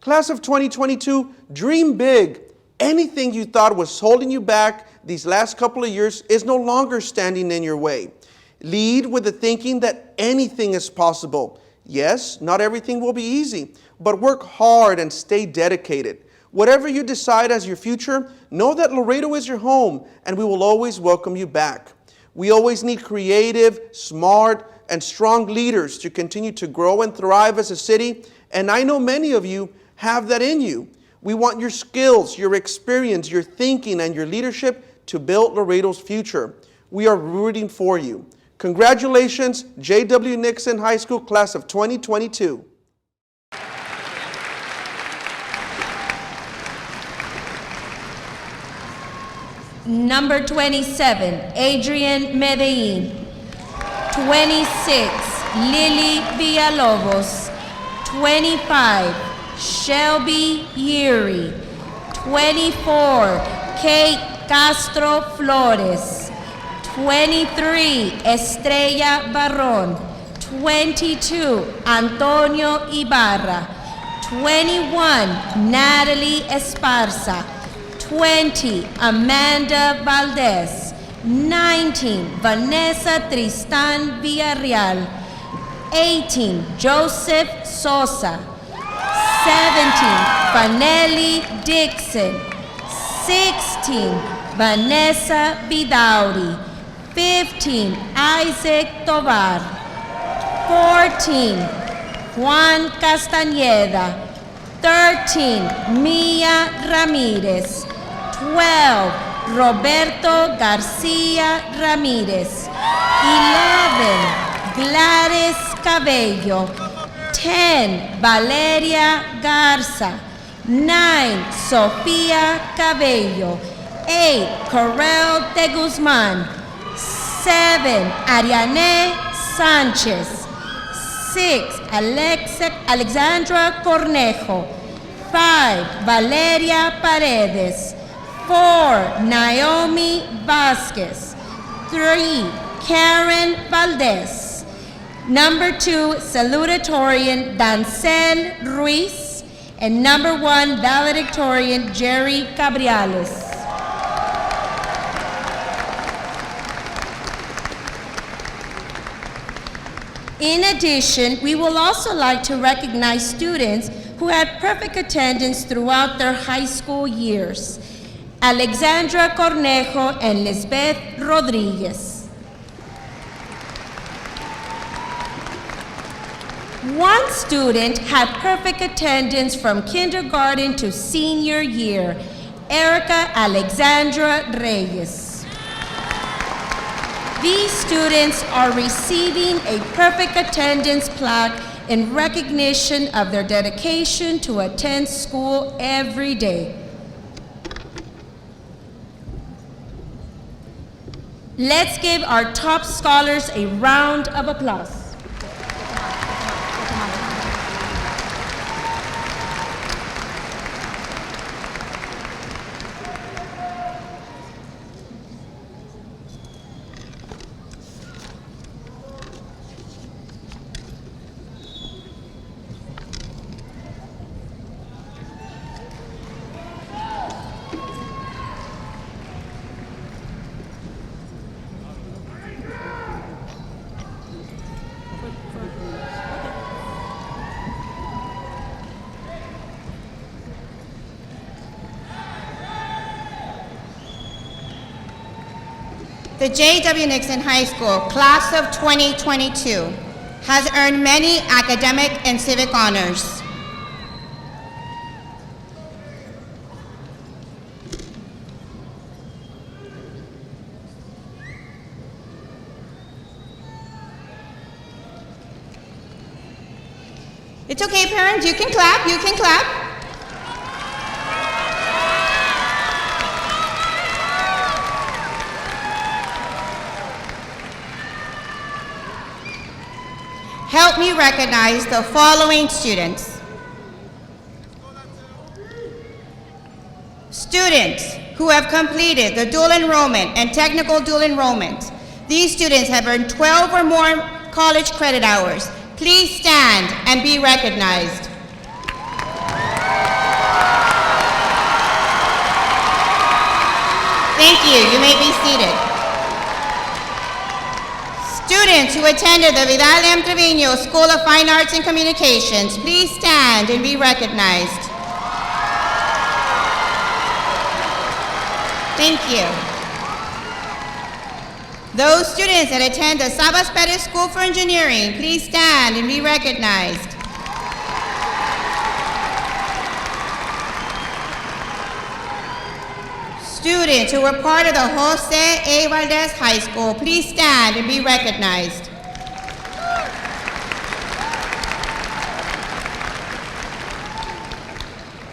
Class of 2022, dream big. Anything you thought was holding you back these last couple of years is no longer standing in your way. Lead with the thinking that anything is possible. Yes, not everything will be easy, but work hard and stay dedicated. Whatever you decide as your future, know that Laredo is your home and we will always welcome you back. We always need creative, smart, and strong leaders to continue to grow and thrive as a city, and I know many of you have that in you. We want your skills, your experience, your thinking, and your leadership to build Laredo's future. We are rooting for you. Congratulations, J.W. Nixon High School Class of 2022. Number 27, Adrian Medellin. 26, Lily Villalobos. 25, Shelby Yuri. 24, Kate Castro Flores. 23, Estrella Barron. 22, Antonio Ibarra. 21, Natalie Esparza. 20, Amanda Valdez. 19, Vanessa Tristan Villarreal. 18, Joseph Sosa. 17, Fanelli Dixon. 16, Vanessa Vidauri. 15, Isaac Tovar. 14, Juan Castañeda. 13, Mia Ramirez. 12, Roberto Garcia Ramirez. 11, Gladys Cabello. 10, Valeria Garza. 9, Sofía Cabello. 8, Corel de Guzman. 7, Ariane Sánchez. 6, Alexandra Cornejo. 5, Valeria Paredes. 4, Naomi Vasquez. 3, Karen Valdez. Number 2, salutatorian Dancel Ruiz. And number 1, valedictorian Jerry Cabriales. In addition, we will also like to recognize students who had perfect attendance throughout their high school years. Alexandra Cornejo and Lisbeth Rodriguez. One student had perfect attendance from kindergarten to senior year, Erica Alexandra Reyes. These students are receiving a perfect attendance plaque in recognition of their dedication to attend school every day. Let's give our top scholars a round of applause. The J.W. Nixon High School Class of 2022 has earned many academic and civic honors. It's okay, parents, you can clap, you can clap. Help me recognize the following students. Students who have completed the dual enrollment and technical dual enrollment. These students have earned 12 or more college credit hours. Please stand and be recognized. Thank you. You may be seated. Students who attended the Vidal M. Trevino School of Fine Arts and Communications, please stand and be recognized. Thank you. Those students that attend the Sabas Perez School for Engineering, please stand and be recognized. Students who were part of the Jose A. Valdez High School, please stand and be recognized.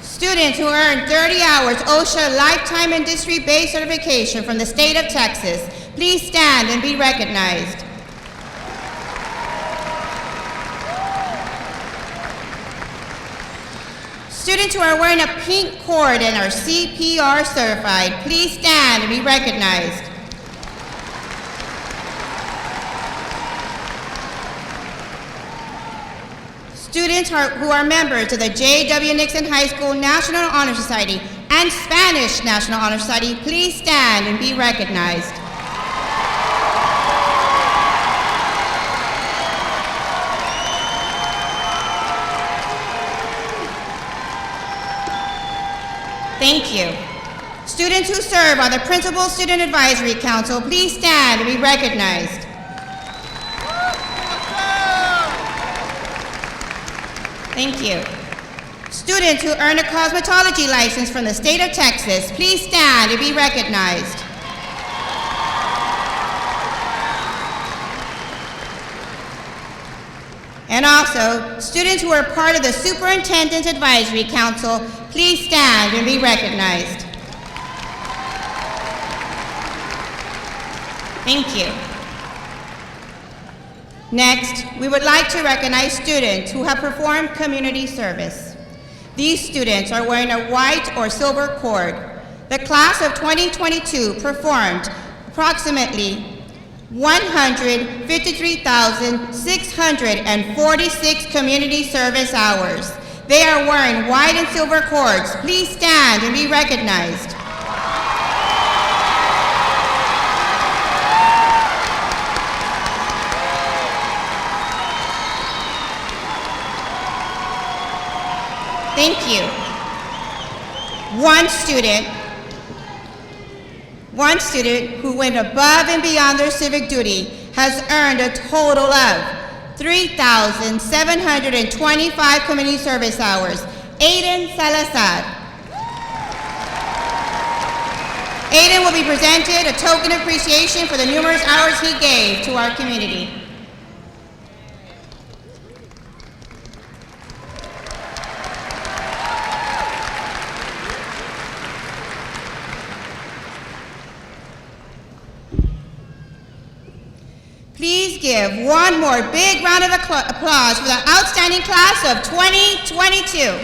Students who earned 30 hours OSHA Lifetime Industry-Based Certification from the state of Texas, please stand and be recognized. Students who are wearing a pink cord and are CPR certified, please stand and be recognized. Students who are members of the J.W. Nixon High School National Honor Society and Spanish National Honor Society, please stand and be recognized. Thank you. Students who serve on the Principal Student Advisory Council, please stand and be recognized. Thank you. Students who earn a cosmetology license from the state of Texas, please stand and be recognized. And also, students who are part of the Superintendent Advisory Council, please stand and be recognized. Thank you. Next, we would like to recognize students who have performed community service. These students are wearing a white or silver cord. The class of 2022 performed approximately 153,646 community service hours. They are wearing white and silver cords. Please stand and be recognized. Thank you. One student who went above and beyond their civic duty has earned a total of 3,725 community service hours. Aiden Salazar. Aiden will be presented a token of appreciation for the numerous hours he gave to our community. Please give one more big round of applause for the outstanding class of 2022.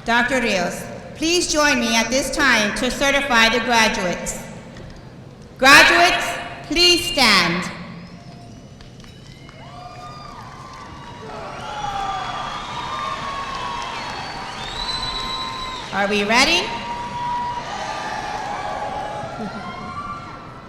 Dr. Rios, please join me at this time to certify the graduates. Graduates, please stand. Are we ready?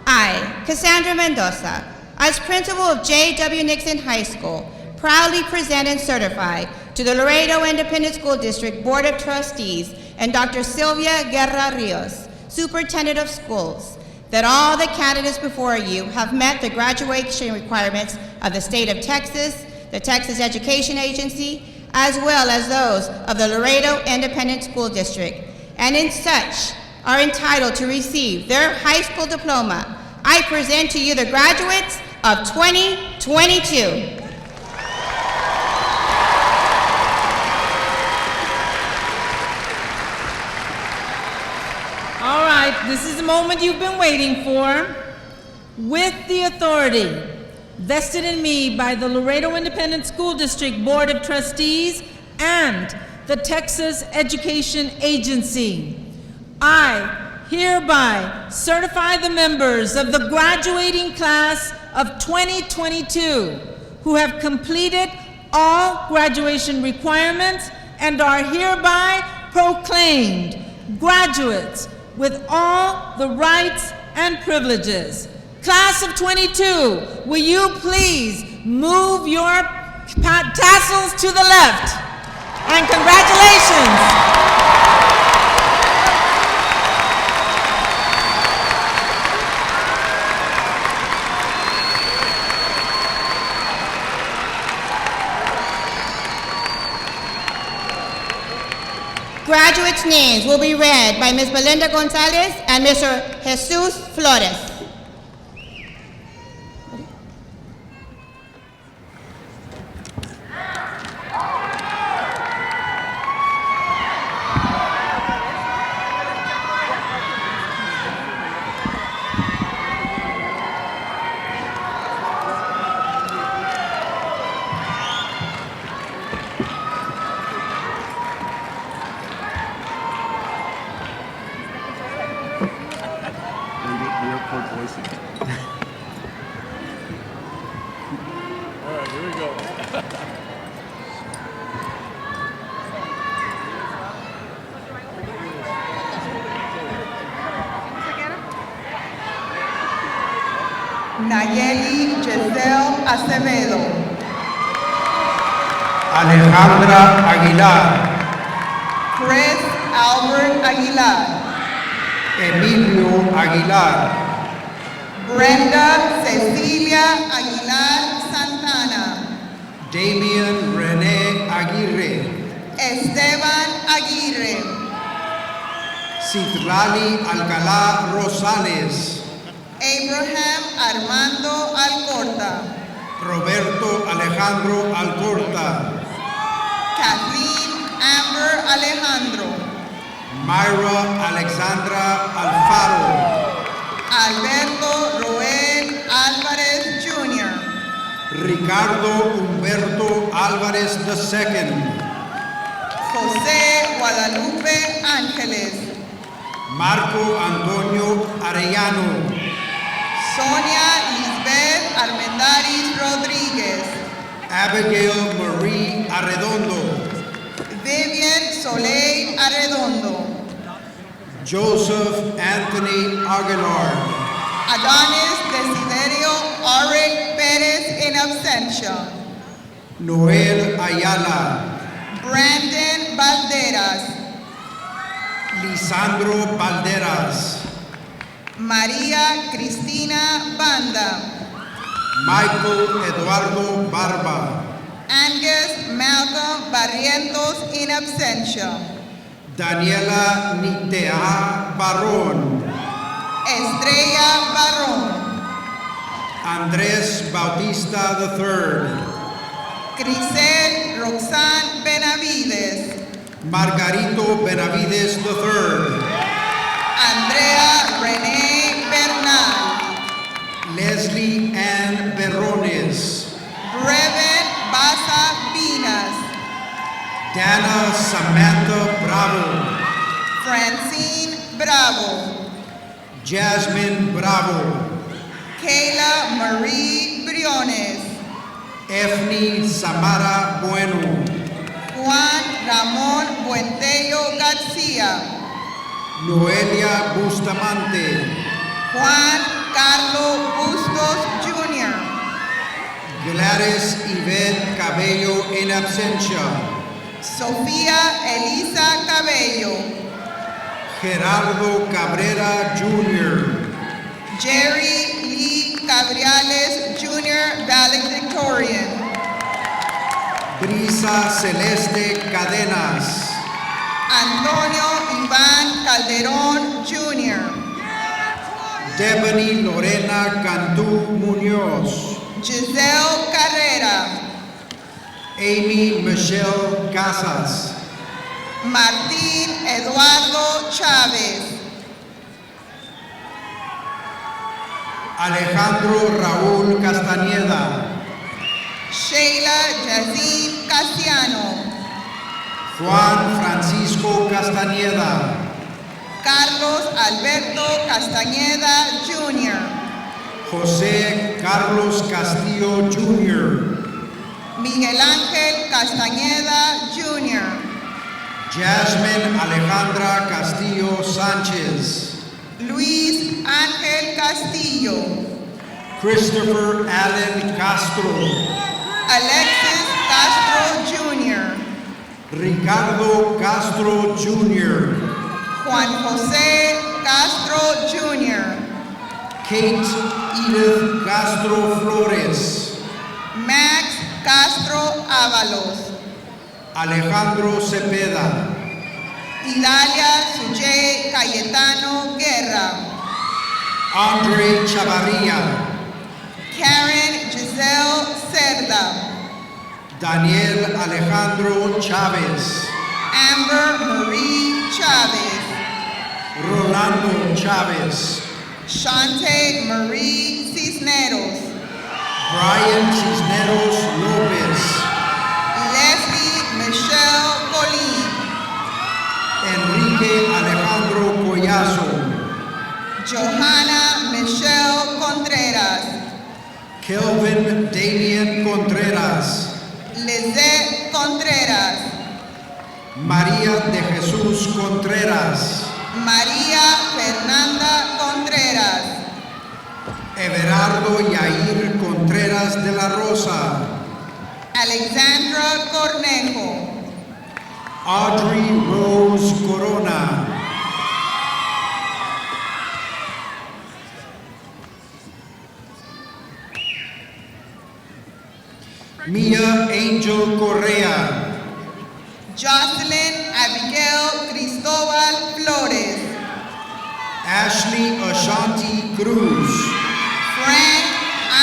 I, Cassandra Mendoza, as principal of J.W. Nixon High School, proudly present and certify to the Laredo Independent School District Board of Trustees and Dr. Sylvia Guerra Rios, Superintendent of Schools, that all the candidates before you have met the graduation requirements of the state of Texas, the Texas Education Agency, as well as those of the Laredo Independent School District, and in such are entitled to receive their high school diploma. I present to you the graduates of 2022. All right, this is the moment you've been waiting for. With the authority vested in me by the Laredo Independent School District Board of Trustees and the Texas Education Agency. I hereby certify the members of the graduating class of 2022 who have completed all graduation requirements and are hereby proclaimed graduates with all the rights and privileges. Class of 22, will you please move your tassels to the left? And congratulations. Graduates' names will be read by Ms. Belinda Gonzalez and Mr. Jesus Flores. Nayeli Giselle Acevedo. Alejandra Aguilar, Chris Albert Aguilar. Emilio Aguilar, Brenda Cecilia Aguilar Santana. Damian Rene Aguirre, Esteban Aguirre. Citlali Alcalá Rosales, Abraham Armando Alcorta. Roberto Alejandro Alcorta, Kathleen Amber Alejandro. Myra Alexandra Alfaro, Alberto Roel Alvarez Jr. Ricardo Humberto Alvarez II, José Guadalupe Ángeles. Marco Antonio Arellano, Sonia Lisbeth Armendáriz Rodríguez. Abigail Marie Arredondo, Vivian Soleil Arredondo. Joseph Anthony Aguilar, Adonis Desiderio Auric Pérez in absentia. Noel Ayala, Brandon Valderas. Lisandro Valderas, María Cristina Banda. Michael Eduardo Barba, Angus Malcolm Barrientos in absentia. Daniela Nitea Barrón, Estrella Barrón. Andrés Bautista III, Crisel Roxanne Benavides. Margarito Benavides III, Andrea René Bernal. Leslie Ann Berrones, Breven Baza Vinas. Dana Samantha Bravo, Francine Bravo. Jasmine Bravo, Kayla Marie Briones. Efni Samara Bueno, Juan Ramón Buentello García. Noelia Bustamante, Juan Carlos Bustos Jr. Gladys Yvette Cabello in absentia, Sofía Elisa Cabello. Gerardo Cabrera Jr., Jerry Lee Cabriales Jr. Valedictorian. Brisa Celeste Cadenas, Antonio Iván Calderón Jr. Debony Lorena Cantú Muñoz, Giselle Carrera. Amy Michelle Casas, Martín Eduardo Chávez. Alejandro Raúl Castañeda, Sheila Yazin Casiano, Juan Francisco Castañeda, Carlos Alberto Castañeda Jr., José Carlos Castillo Jr., Miguel Ángel Castañeda Jr., Jasmine Alejandra Castillo Sánchez, Luis Ángel Castillo, Christopher Allen Castro, Alexis Castro Jr., Ricardo Castro Jr., Juan José Castro Jr., Kate Edith Castro Flores, Max Castro Ábalos, Alejandro Cepeda, Idalia Sujay Cayetano Guerra, Andre Chavarria, Karen Giselle Cerda, Daniel Alejandro Chávez, Amber Marie Chavez, Rolando Chávez, Shante Marie Cisneros, Brian Cisneros López, Leslie Michelle Colín, Enrique Alejandro Collazo, Johanna Michelle Contreras, Kelvin Damian Contreras, Lizette Contreras, María de Jesús Contreras, María Fernanda Contreras, Everardo Yair Contreras de la Rosa, Alexandra Cornejo, Audrey Rose Corona, Mia Angel Correa, Jocelyn Abigail Cristobal Flores, Ashley Ashanti Cruz, Frank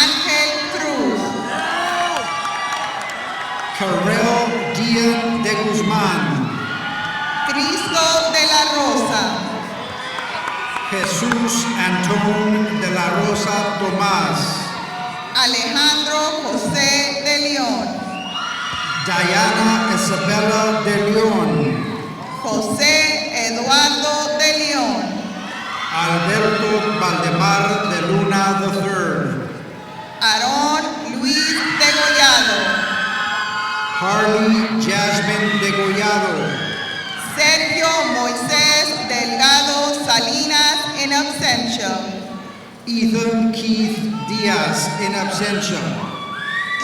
Ángel Cruz, Karel Díaz de Guzmán, Cristo de la Rosa, Jesús Antón de la Rosa Tomás, Alejandro José de León, Diana Isabella de León, José Eduardo de León, Alberto Valdemar de Luna III, Aarón Luis Degollado, Harley Jasmine Degollado, Sergio Moisés Delgado Salinas in absentia, Ethan Keith Diaz in absentia,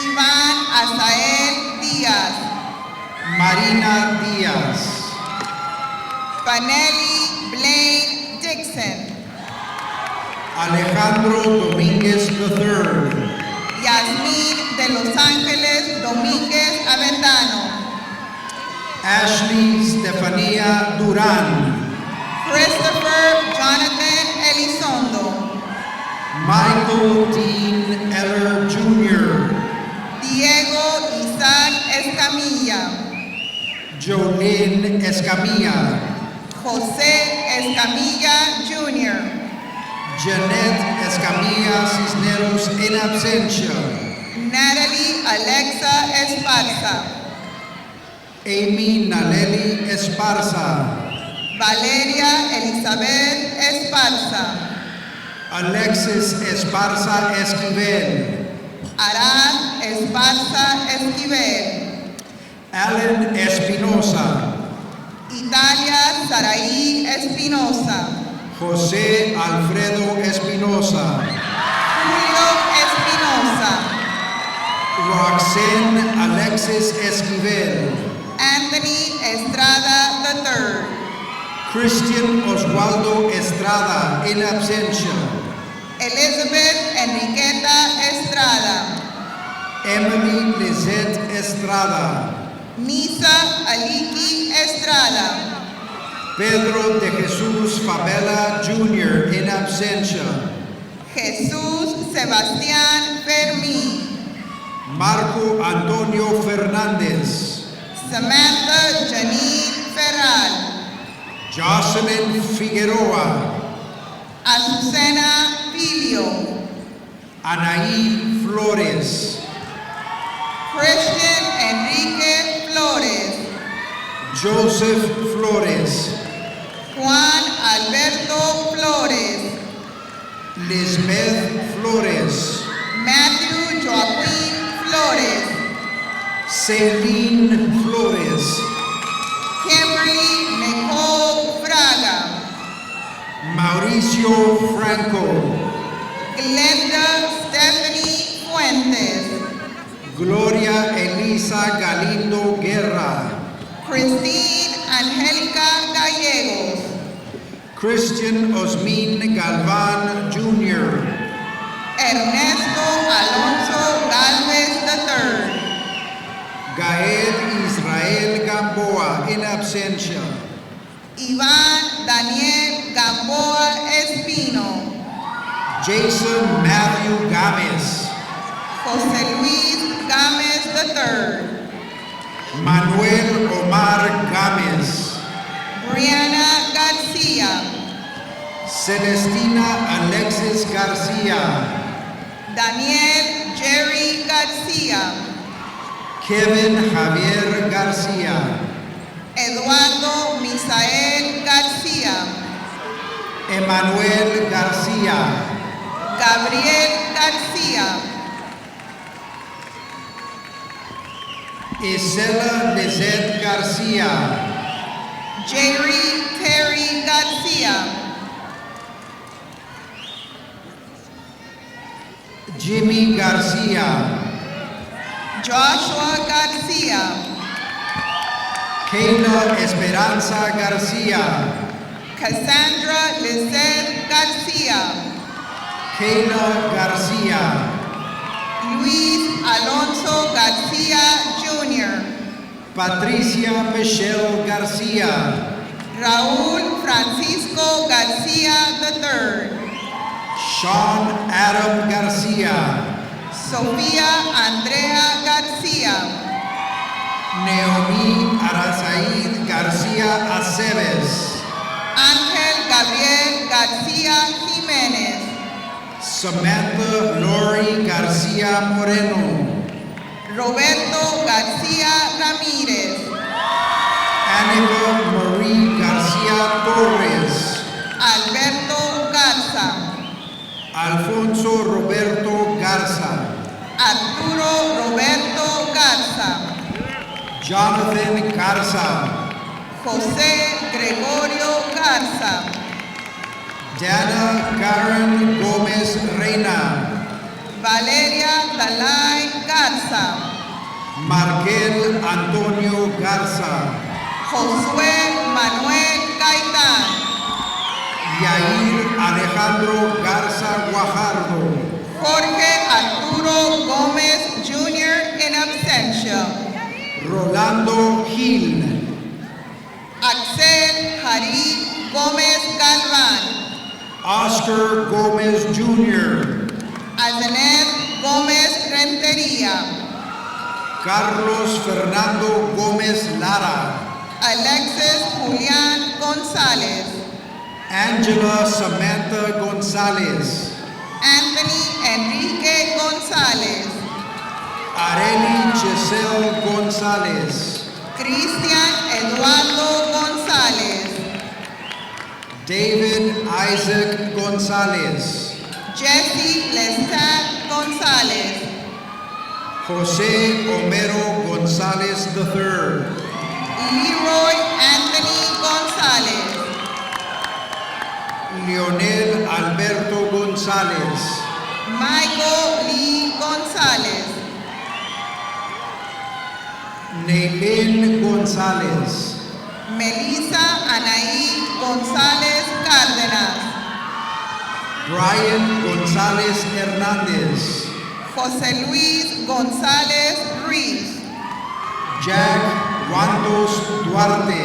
Iván Azael Díaz, Marina Diaz, Panelli Blaine Dixon, Alejandro Domínguez III, Yasmín de Los Ángeles Domínguez Avendano, Ashley Stefanía Durán, Christopher Jonathan Elizondo, Michael Dean Eller Jr., Diego Isaac Escamilla, Jolene Escamilla, José Escamilla Jr., Janet Escamilla Cisneros in absentia, Natalie Alexa Esparza, Amy Naleli Esparza, Valeria Elizabeth Esparza, Alexis Esparza Esquivel, Arad Esparza Esquivel, Alan Espinosa, Italia Saraí Espinosa, José Alfredo Espinosa, Julio Espinosa, Roxanne Alexis Esquivel, Anthony Estrada III, Christian Oswaldo Estrada in absentia, Elizabeth Enriqueta Estrada, Emily Lizette Estrada, Misa Aliki Estrada, Pedro de Jesús Favela Jr. in absentia, Jesús Sebastián Fermín, Marco Antonio Fernández, Samantha Janine Ferral, Jocelyn Figueroa, Azucena Filio, Anaí Flores, Christian Enrique Flores, Joseph Flores, Juan Alberto Flores, Lisbeth Flores, Matthew Joaquin Flores, Celine Flores, Kimberly Nicole Fraga, Mauricio Franco, Glenda Stephanie Fuentes, Gloria Elisa Galindo Guerra, Christine Angelica Gallegos, Christian Osmin Galvan Jr., Ernesto Alonso Galvez III, Gaed Israel Gamboa in absentia, Iván Daniel Gamboa Espino, Jason Matthew Gámez, José Luis Gámez III, Manuel Omar Gámez, Brianna Garcia, Celestina Alexis Garcia, Daniel Jerry Garcia, Kevin Javier Garcia, Eduardo Misael Garcia, Emanuel Garcia, Gabriel Garcia, Isela Lizette Garcia, Jerry Terry Garcia, Jimmy Garcia, Joshua Garcia, Kayla Esperanza Garcia, Cassandra Lizette Garcia, Kayla Garcia, Luis Alonso Garcia Jr., Patricia Michelle Garcia, Raúl Francisco Garcia III, Sean Adam Garcia, Sofía Andrea Garcia, Naomi Arazaid Garcia Aceves, Ángel Gabriel García Jiménez, Samantha Lori Garcia Moreno, Roberto García Ramírez, Annika Marie Garcia Torres, Alberto Garza, Alfonso Roberto Garza, Arturo Roberto Garza, Jonathan Garza, José Gregorio Garza, Dana Karen Gomez Reina, Valeria Dalai Garza, Markel Antonio Garza, Josué Manuel Gaitán, Yair Alejandro Garza Guajardo, Jorge Arturo Gómez Jr. in absentia, Rolando Gil, Axel Jarí Gómez Galván, Oscar Gomez Jr., Azenet Gómez Rentería, Carlos Fernando Gómez Lara, Alexis Julián González, Angela Samantha Gonzalez, Anthony Enrique González, Areli Giselle Gonzalez, Cristian Eduardo González, David Isaac Gonzalez, Jesse Lestat González, Jose Homero Gonzalez III, Leroy Anthony González, Leonel Alberto Gonzalez, Michael Lee González, Neilén Gonzalez, Melissa Anaí González Cárdenas, Brian Gonzalez Hernández, José Luis González Ruiz, Jack Wandos Duarte,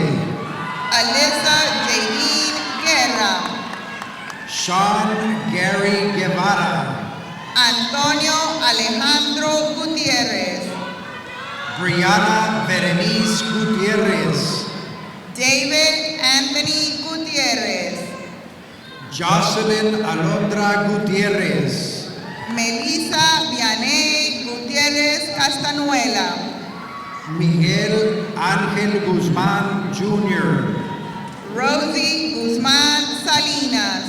Alyssa Jaylene Guerra, Sean Gary Guevara, Antonio Alejandro Gutiérrez, Brianna Berenice Gutierrez, David Anthony Gutierrez, Jocelyn Alondra Gutierrez, Melissa Vianey Gutierrez Castanuela, Miguel Ángel Guzmán Jr., Rosie Guzman Salinas,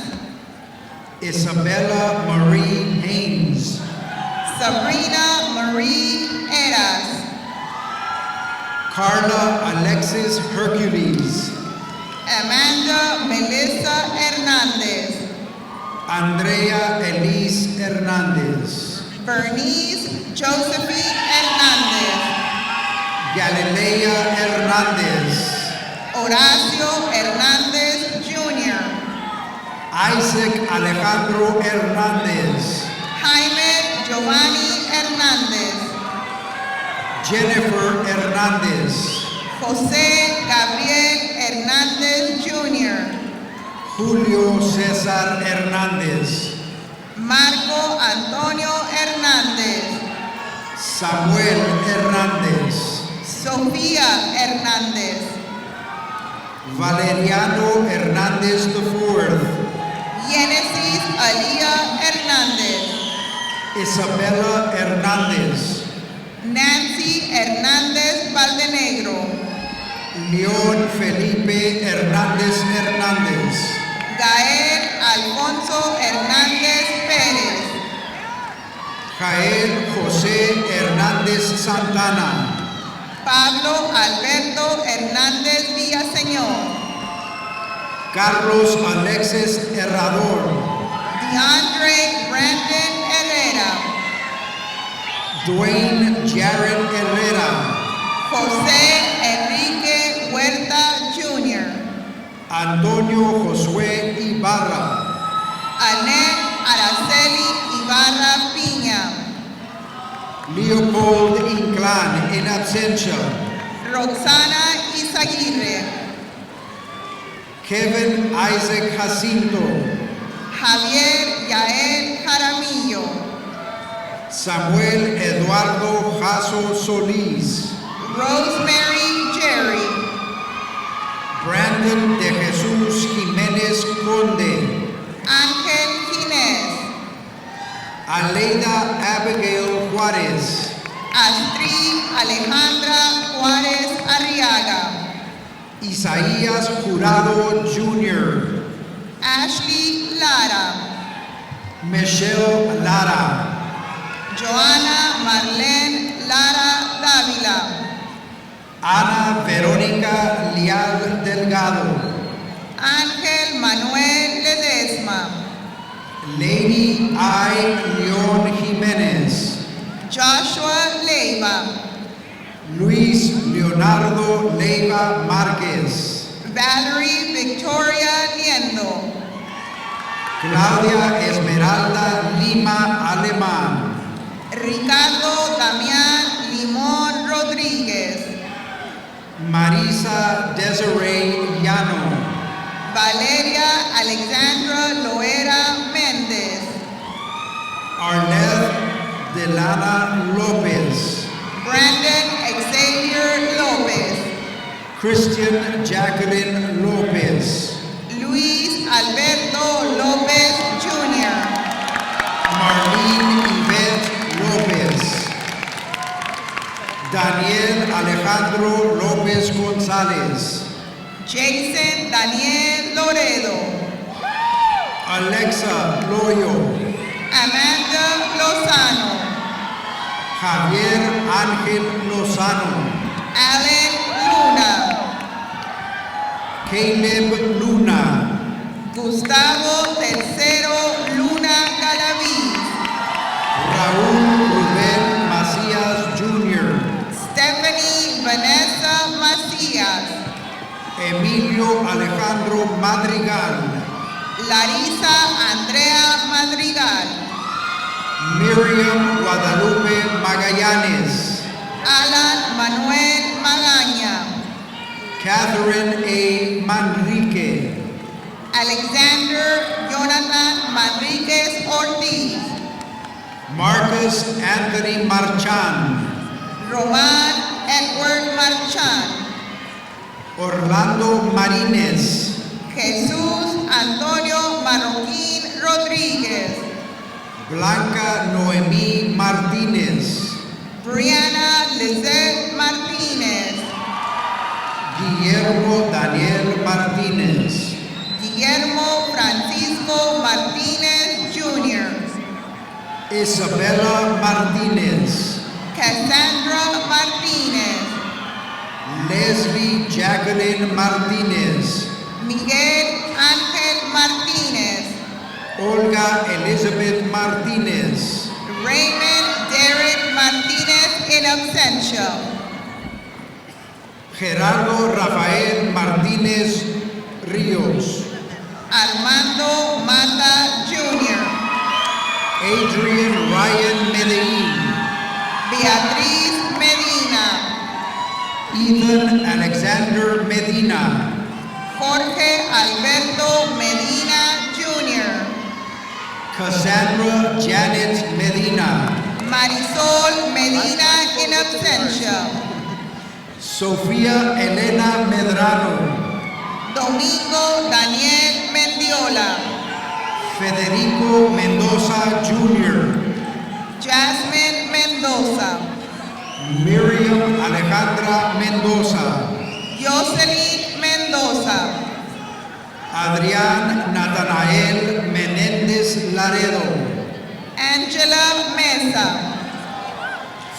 Isabella Marie Haynes, Sabrina Marie Eras, Carla Alexis Hercules, Amanda Melissa Hernandez, Andrea Elise Hernández, Bernice Josephine Hernandez, Galilea Hernández, Horacio Hernández Jr., Isaac Alejandro Hernández, Jaime Giovanni Hernández, Jennifer Hernández, José Gabriel Hernández Jr., Julio César Hernández, Marco Antonio Hernández, Samuel Hernández, Sofía Hernández, Valeriano Hernández IV, Genesis Alía Hernández, Isabella Hernández, Nancy Hernández Valdenegro, León Felipe Hernández Hernández, Gael Alfonso Hernández Pérez, Jael José Hernández Santana, Pablo Alberto Hernández Villaseñor, Carlos Alexis Herrador, DeAndre Brandon Herrera, Dwayne Jared Herrera, José Enrique Huerta Jr., Antonio Josué Ibarra, Anet Araceli Ibarra Piña, Leopold Inclán en absentia, Roxana Izaguirre, Kevin Isaac Jacinto, Javier Yael Jaramillo, Samuel Eduardo Jasso Solís, Rosemary Jerry, Brandon de Jesús Jiménez Conde, Ángel Ginés, Aleida Abigail Juárez, Astrid Alejandra Juárez Arriaga, Isaías Jurado Jr., Ashley Lara, Michelle Lara, Joana Marlene Lara Dávila, Ana Verónica Leal Delgado, Ángel Manuel Ledesma, Lady I. León Jiménez, Joshua Leiva, Luis Leonardo Leiva Márquez, Valerie Victoria Liendo, Claudia Esmeralda Lima Alemán, Ricardo Damián Limón Rodríguez, Marisa Desiree Llano, Valeria Alexandra Loera Méndez, Arleth Delana López, Brandon Xavier López, Christian Jacqueline López, Luis Alberto López Jr., Marlene Yvette López, Daniel Alejandro López González, Jason Daniel Loredo, Alexa Loyo, Amanda Lozano, Javier Ángel Lozano, Allen Luna, Caleb Luna, Gustavo III Luna Galaviz, Raúl Rubén Macías Jr., Stephanie Vanessa Macías, Emilio Alejandro Madrigal, Larisa Andrea Madrigal, Miriam Guadalupe Magallanes, Alan Manuel Magaña, Catherine A. Manrique, Alexander Jonathan Manriquez Ortiz, Marcus Anthony Marchán, Roman Edward Marchán, Orlando Marínez, Jesús Antonio Marroquín Rodríguez, Blanca Noemí Martínez, Brianna Lizette Martinez, Guillermo Daniel Martínez, Guillermo Francisco Martinez Jr., Isabella Martínez, Cassandra Martinez, Leslie Jacqueline Martínez, Miguel Ángel Martínez, Olga Elizabeth Martínez, Raymond Derek Martinez in absentia, Gerardo Rafael Martínez Ríos, Armando Mata Jr., Adrian Ryan Medellín, Beatriz Medina, Ethan Alexander Medina, Jorge Alberto Medina Jr., Cassandra Janet Medina, Marisol Medina in absentia, Sofía Elena Medrano, Domingo Daniel Mendiola, Federico Mendoza Jr., Jasmine Mendoza, Miriam Alejandra Mendoza, Jocelyn Mendoza, Adrián Natanael Menéndez Laredo, Angela Mesa,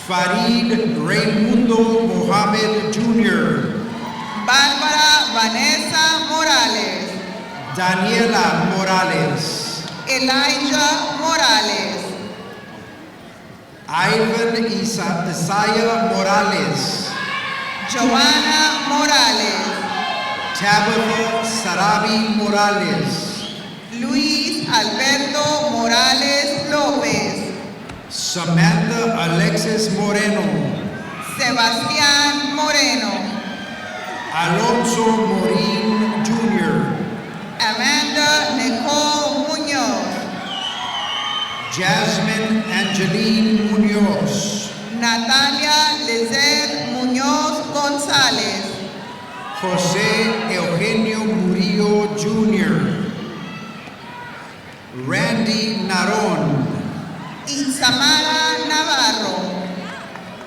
Farid Raimundo Mohamed Jr., Bárbara Vanessa Morales, Daniela Morales, Elijah Morales, Ivan Isaiah Morales, Joanna Morales, Tabitha Sarabi Morales, Luis Alberto Morales López, Samantha Alexis Moreno, Sebastián Moreno, Alonso Morín Jr., Amanda Nicole Muñoz, Jasmine Angeline Munoz, Natalia Lizeth Muñoz González, José Eugenio Murillo Jr., Randy Narón, Isamara Navarro,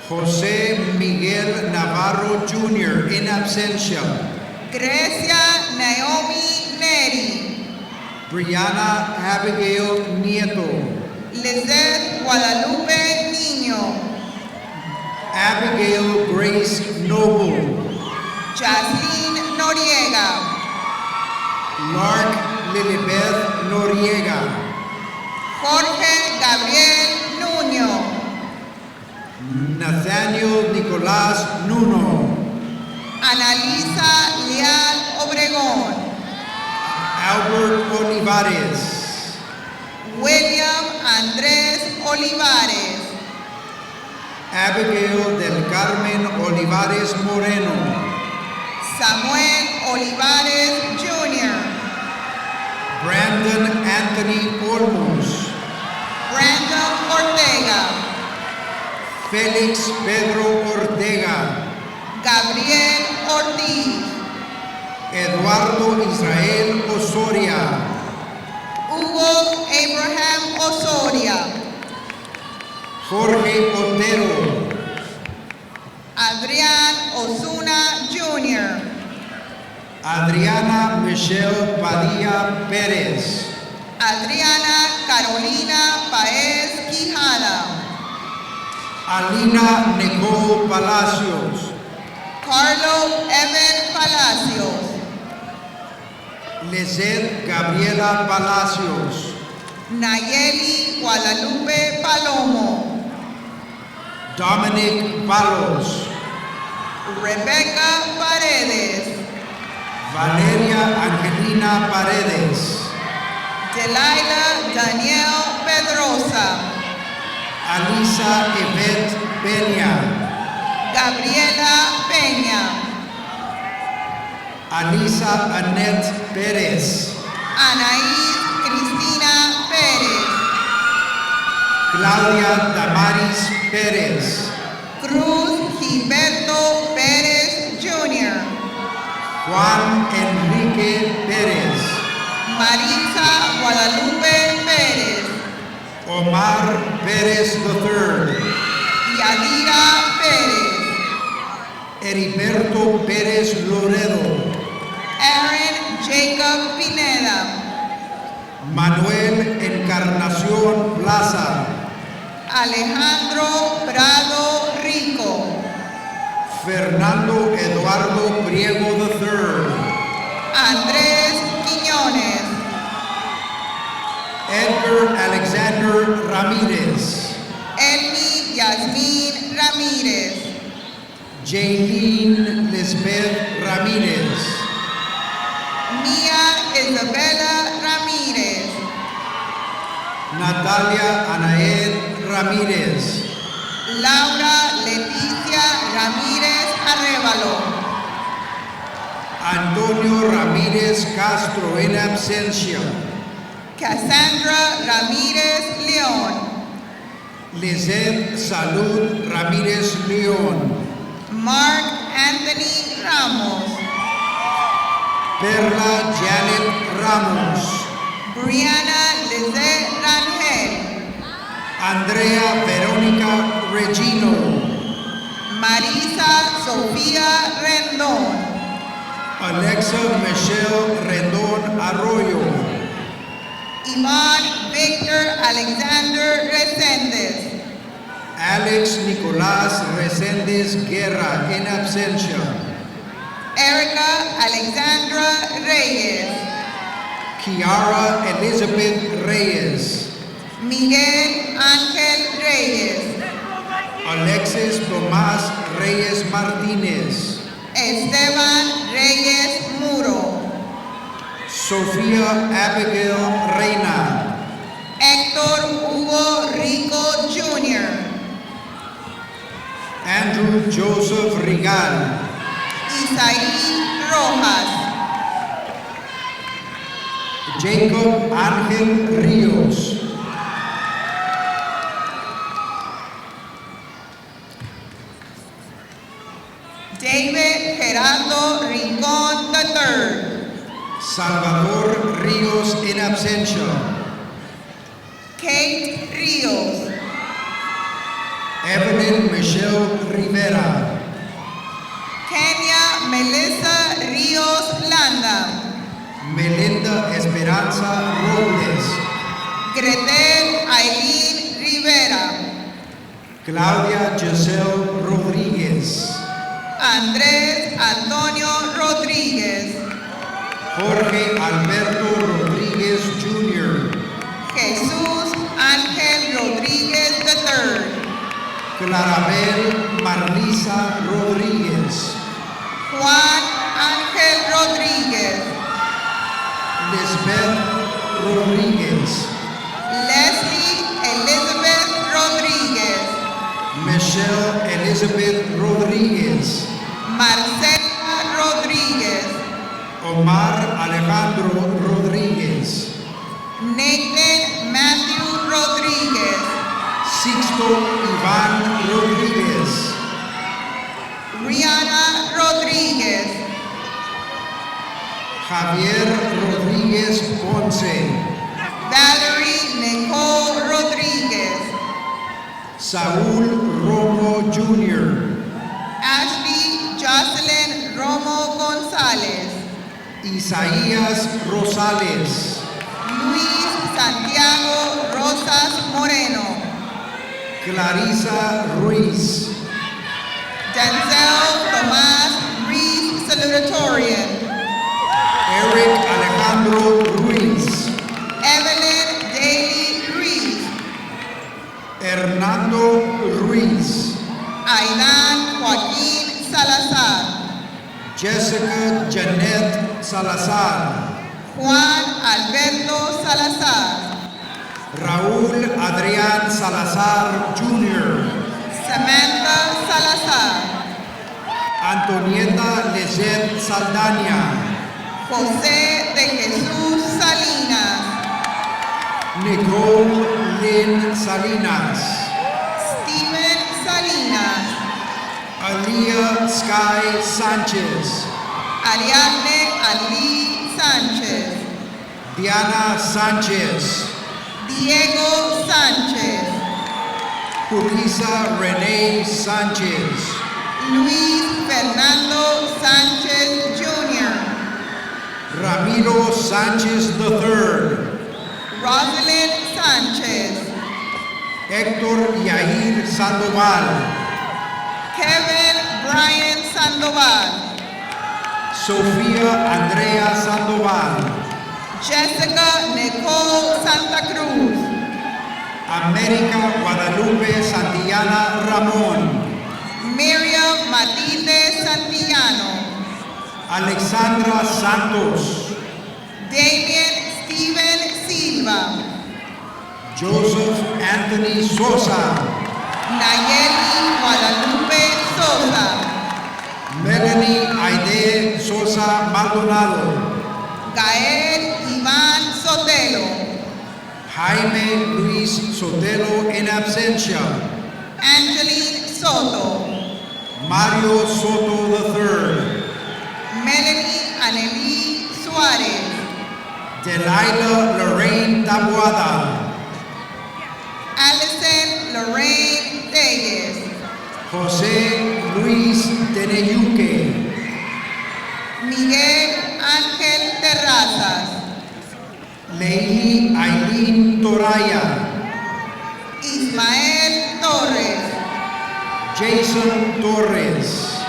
José Miguel Navarro Jr. in absentia, Grecia Naomi Neri, Brianna Abigail Nieto, Lizeth Guadalupe Niño, Abigail Grace Noble, Jaslyn Noriega, Lark Lilibeth Noriega, Jorge Gabriel Nuño, Nathaniel Nicolás Nuno, Analisa Leal Obregón, Albert Olivares, William Andrés Olivares, Abigail del Carmen Olivares Moreno, Samuel Olivares Jr., Brandon Anthony Olmos, Brandon Ortega, Félix Pedro Ortega, Gabriel Ortiz, Eduardo Israel Osoria, Hugo Abraham Osoria, Jorge Otero, Adrián Osuna Jr., Adriana Michelle Padilla Pérez, Adriana Carolina Paez Quijada, Alina Nicole Palacios, Carlo Evan Palacios, Lizeth Gabriela Palacios, Nayeli Guadalupe Palomo, Dominic Palos, Rebecca Paredes, Valeria Angelina Paredes, Delilah Danielle Pedrosa, Alisa Yvette Peña, Gabriela Peña, Alisa Annette Pérez, Anaís Cristina Pérez, Claudia Damaris Pérez, Cruz Gilberto Pérez Jr., Juan Enrique Pérez, Marisa Guadalupe Pérez, Omar Pérez III, Yadira Pérez, Heriberto Pérez Laredo, Aaron Jacob Pineda, Manuel Encarnación Plaza, Alejandro Prado Rico, Fernando Eduardo Priego III, Andrés Quiñones, Edgar Alexander Ramírez, Elmi Yasmín Ramírez, Jaylene Lisbeth Ramírez, Mía Isabela Ramírez, Natalia Anaed Ramírez, Laura Leticia Ramírez Arevalo, Antonio Ramírez Castro en absencia, Cassandra Ramírez León, Lizeth Salud Ramírez León, Mark Anthony Ramos, Perla Janet Ramos, Brianna Lizette Rangel, Andrea Verónica Regino, Marisa Sofía Rendón, Alexa Michelle Rendón Arroyo, Iván Victor Alexander Reséndez, Alex Nicolás Reséndez Guerra en absencia, Erica Alexandra Reyes, Kiara Elizabeth Reyes, Miguel Ángel Reyes, Alexis Tomás Reyes Martínez, Esteban Reyes Muro, Sofía Abigail Reina, Héctor Hugo Rico Jr., Andrew Joseph Rigal, Isaí Rojas, Jacob Ángel Ríos, David Gerardo Rincón III, Salvador Ríos en absencia, Kate Ríos, Evelyn Michelle Rivera, Kenia Melissa Ríos Landa, Melinda Esperanza Robles, Gretel Aileen Rivera, Claudia Giselle Rodríguez, Andrés Antonio Rodríguez, Jorge Alberto Rodríguez Jr., Jesús Ángel Rodríguez III, Clarabel Marlisa Rodríguez, Juan Ángel Rodríguez, Lisbeth Rodríguez, Leslie Elizabeth Rodríguez, Michelle Elizabeth Rodríguez, Marcela Rodríguez, Omar Alejandro Rodríguez, Nathan Matthew Rodríguez, Sixto Iván Rodríguez, Rihanna Rodríguez, Javier Rodríguez Ponce, Valerie Nicole Rodríguez, Saúl Romo Jr., Ashley Jocelyn Romo González, Isaías Rosales, Luis Santiago Rosas Moreno, Clarisa Ruiz, Denzel Tomás Ruiz Salutatorian, Eric Alejandro Ruiz, Evelyn Daly Ruiz, Hernando Ruiz, Aidan Joaquín Salazar, Jessica Janet Salazar, Juan Alberto Salazar, Raúl Adrián Salazar Jr., Samantha Salazar, Antonieta Lizeth Saldaña, José de Jesús Salinas, Nicole Lynn Salinas, Steven Salinas, Aliyah Sky Sánchez, Ariadne Ali Sánchez, Diana Sánchez, Diego Sánchez, Julissa Renee Sanchez, Luis Fernando Sánchez Jr., Ramiro Sanchez III, Rosalind Sánchez, Héctor Yair Sandoval, Kevin Brian Sandoval, Sofía Andrea Sandoval, Jessica Nicole Santa Cruz, América Guadalupe Santillana Ramón, Miriam Matilde Santillano, Alexandra Santos, Damien Steven Silva, Joseph Anthony Sosa, Nayeli Guadalupe Sosa, Melanie Aide Sosa Maldonado, Gael Iván Sotelo, Jaime Luis Sotelo en absencia, Angeline Soto, Mario Soto III, Melanie Anneli Suarez, Delilah Lorraine Tabuada, Allison Lorraine Reyes, José Luis Teneyuque, Miguel Ángel Terrazas, Leili Aileen Toraya, Ismael Torres, Jason Torres,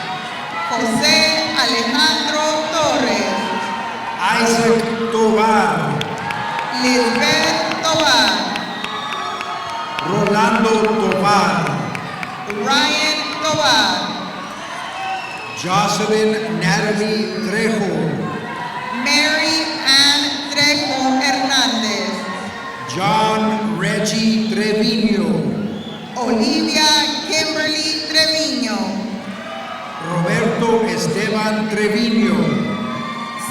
José Alejandro Torres, Isaac Tovar, Lisbeth Tobar, Rolando Tovar, Ryan Tobar, Jocelyn Natalie Trejo, Mary Ann Trejo Hernández, John Reggie Treviño, Olivia Kimberly Treviño, Roberto Esteban Treviño,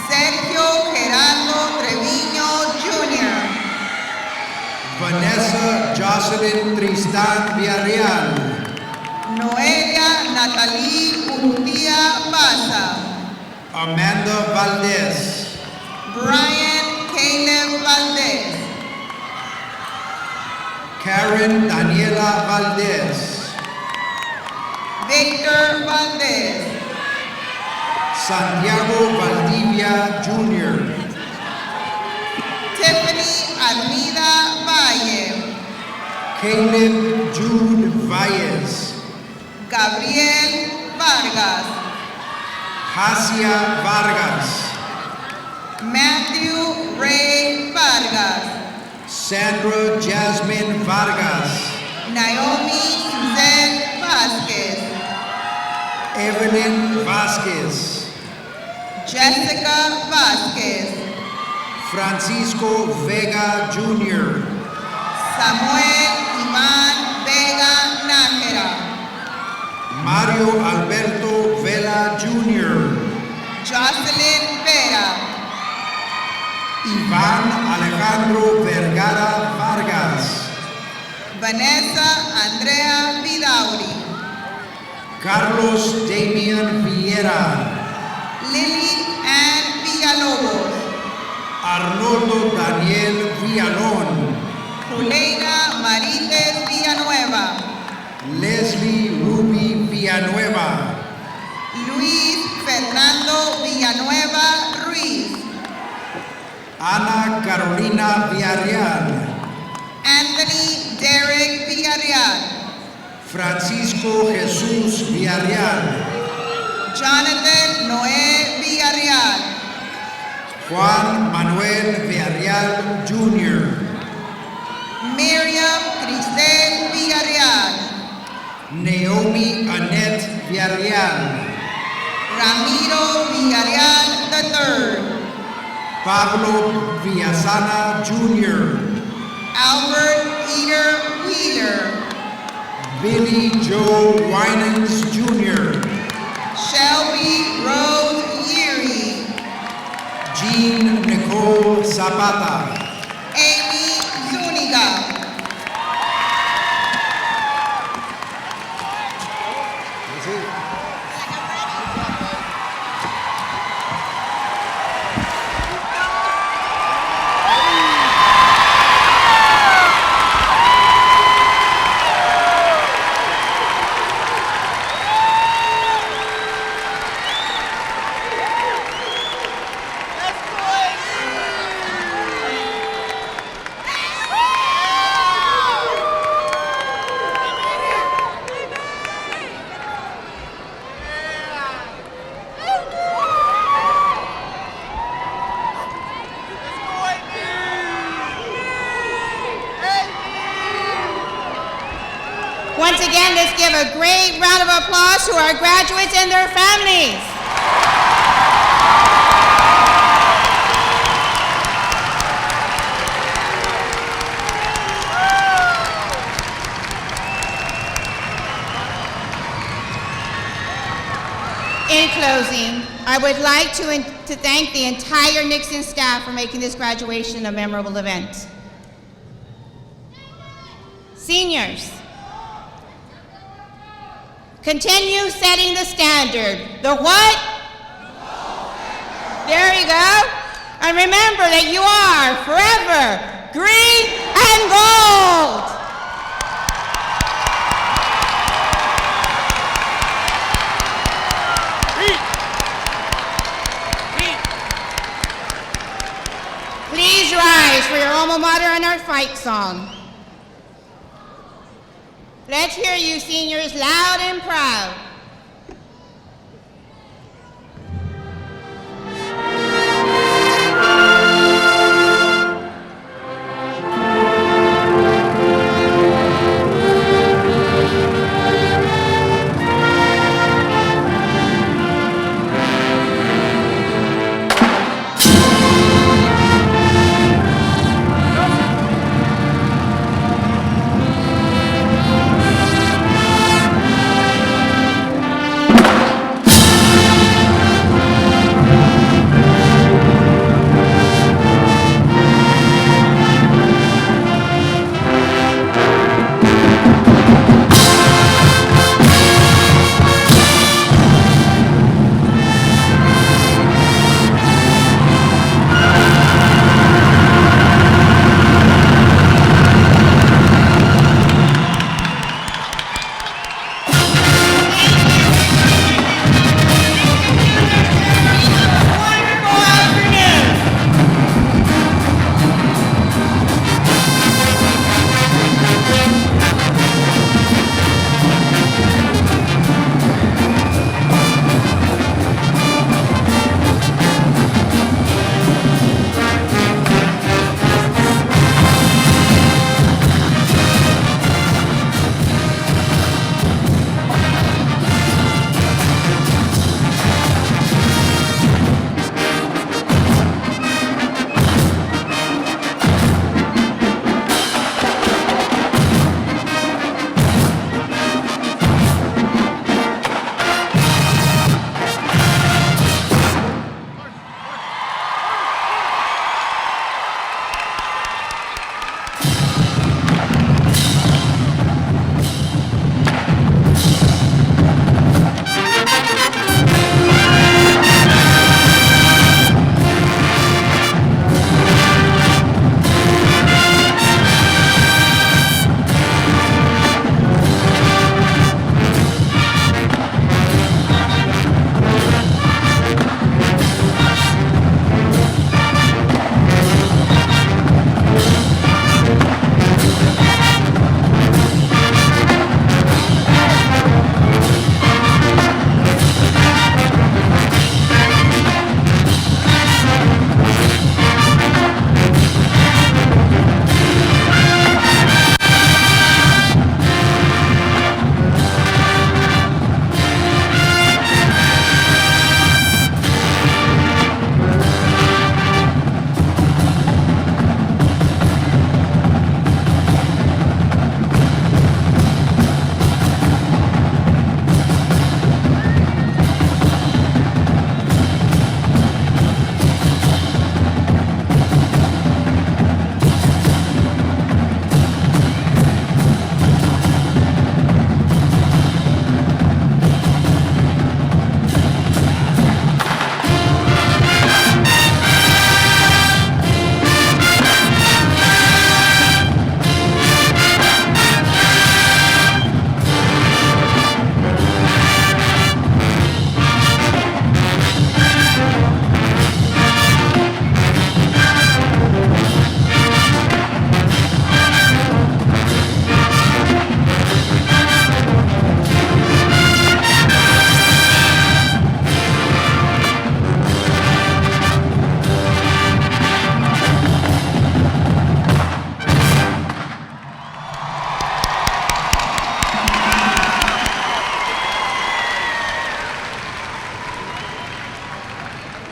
Sergio Gerardo Treviño Jr., Vanessa Jocelyn Tristán Villarreal, Noelia Natalie Urrutia Baza, Amanda Valdez, Brian Caleb Valdez, Karen Daniela Valdez, Victor Valdez, Santiago Valdivia Jr., Tiffany Armida Valle, Caleb Jude Valles, Gabriel Vargas, Hacia Vargas, Matthew Ray Vargas, Sandra Jasmine Vargas, Naomi Suzette Vasquez, Evelyn Vasquez, Jessica Vasquez, Francisco Vega Jr., Samuel Iván Vega Nájera, Mario Alberto Vela Jr., Jocelyn Vera, Iván Alejandro Vergara Vargas, Vanessa Andrea Vidauri, Carlos Damian Vieira, Lily Ann Villalobos, Arnoldo Daniel Villalón, Juleina Marites Villanueva, Leslie Ruby Villanueva, Luis Fernando Villanueva Ruiz, Ana Carolina Villarreal, Anthony Derek Villarreal, Francisco Jesús Villarreal, Jonathan Noé Villarreal, Juan Manuel Villarreal Jr., Miriam Cristel Villarreal, Naomi Annette Villarreal, Ramiro Villarreal III, Pablo Villasana Jr., Albert Peter Wheeler, Billy Joe Winans Jr., Shelby Rose Yeary, Jean Nicole Zapata, Amy Zuniga, let's give a great round of applause to our graduates and their families. In closing, I would like to thank the entire Nixon staff for making this graduation a memorable event. Seniors, continue setting the standard. The what? There you go. And remember that you are forever green and gold. Please rise for your alma mater and our fight song. Let's hear you, seniors, loud and proud.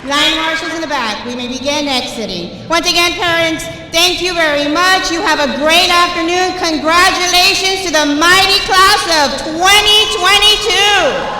Line marshals in the back, we may begin exiting. Once again, parents, thank you very much. You have a great afternoon. Congratulations to the mighty class of 2022.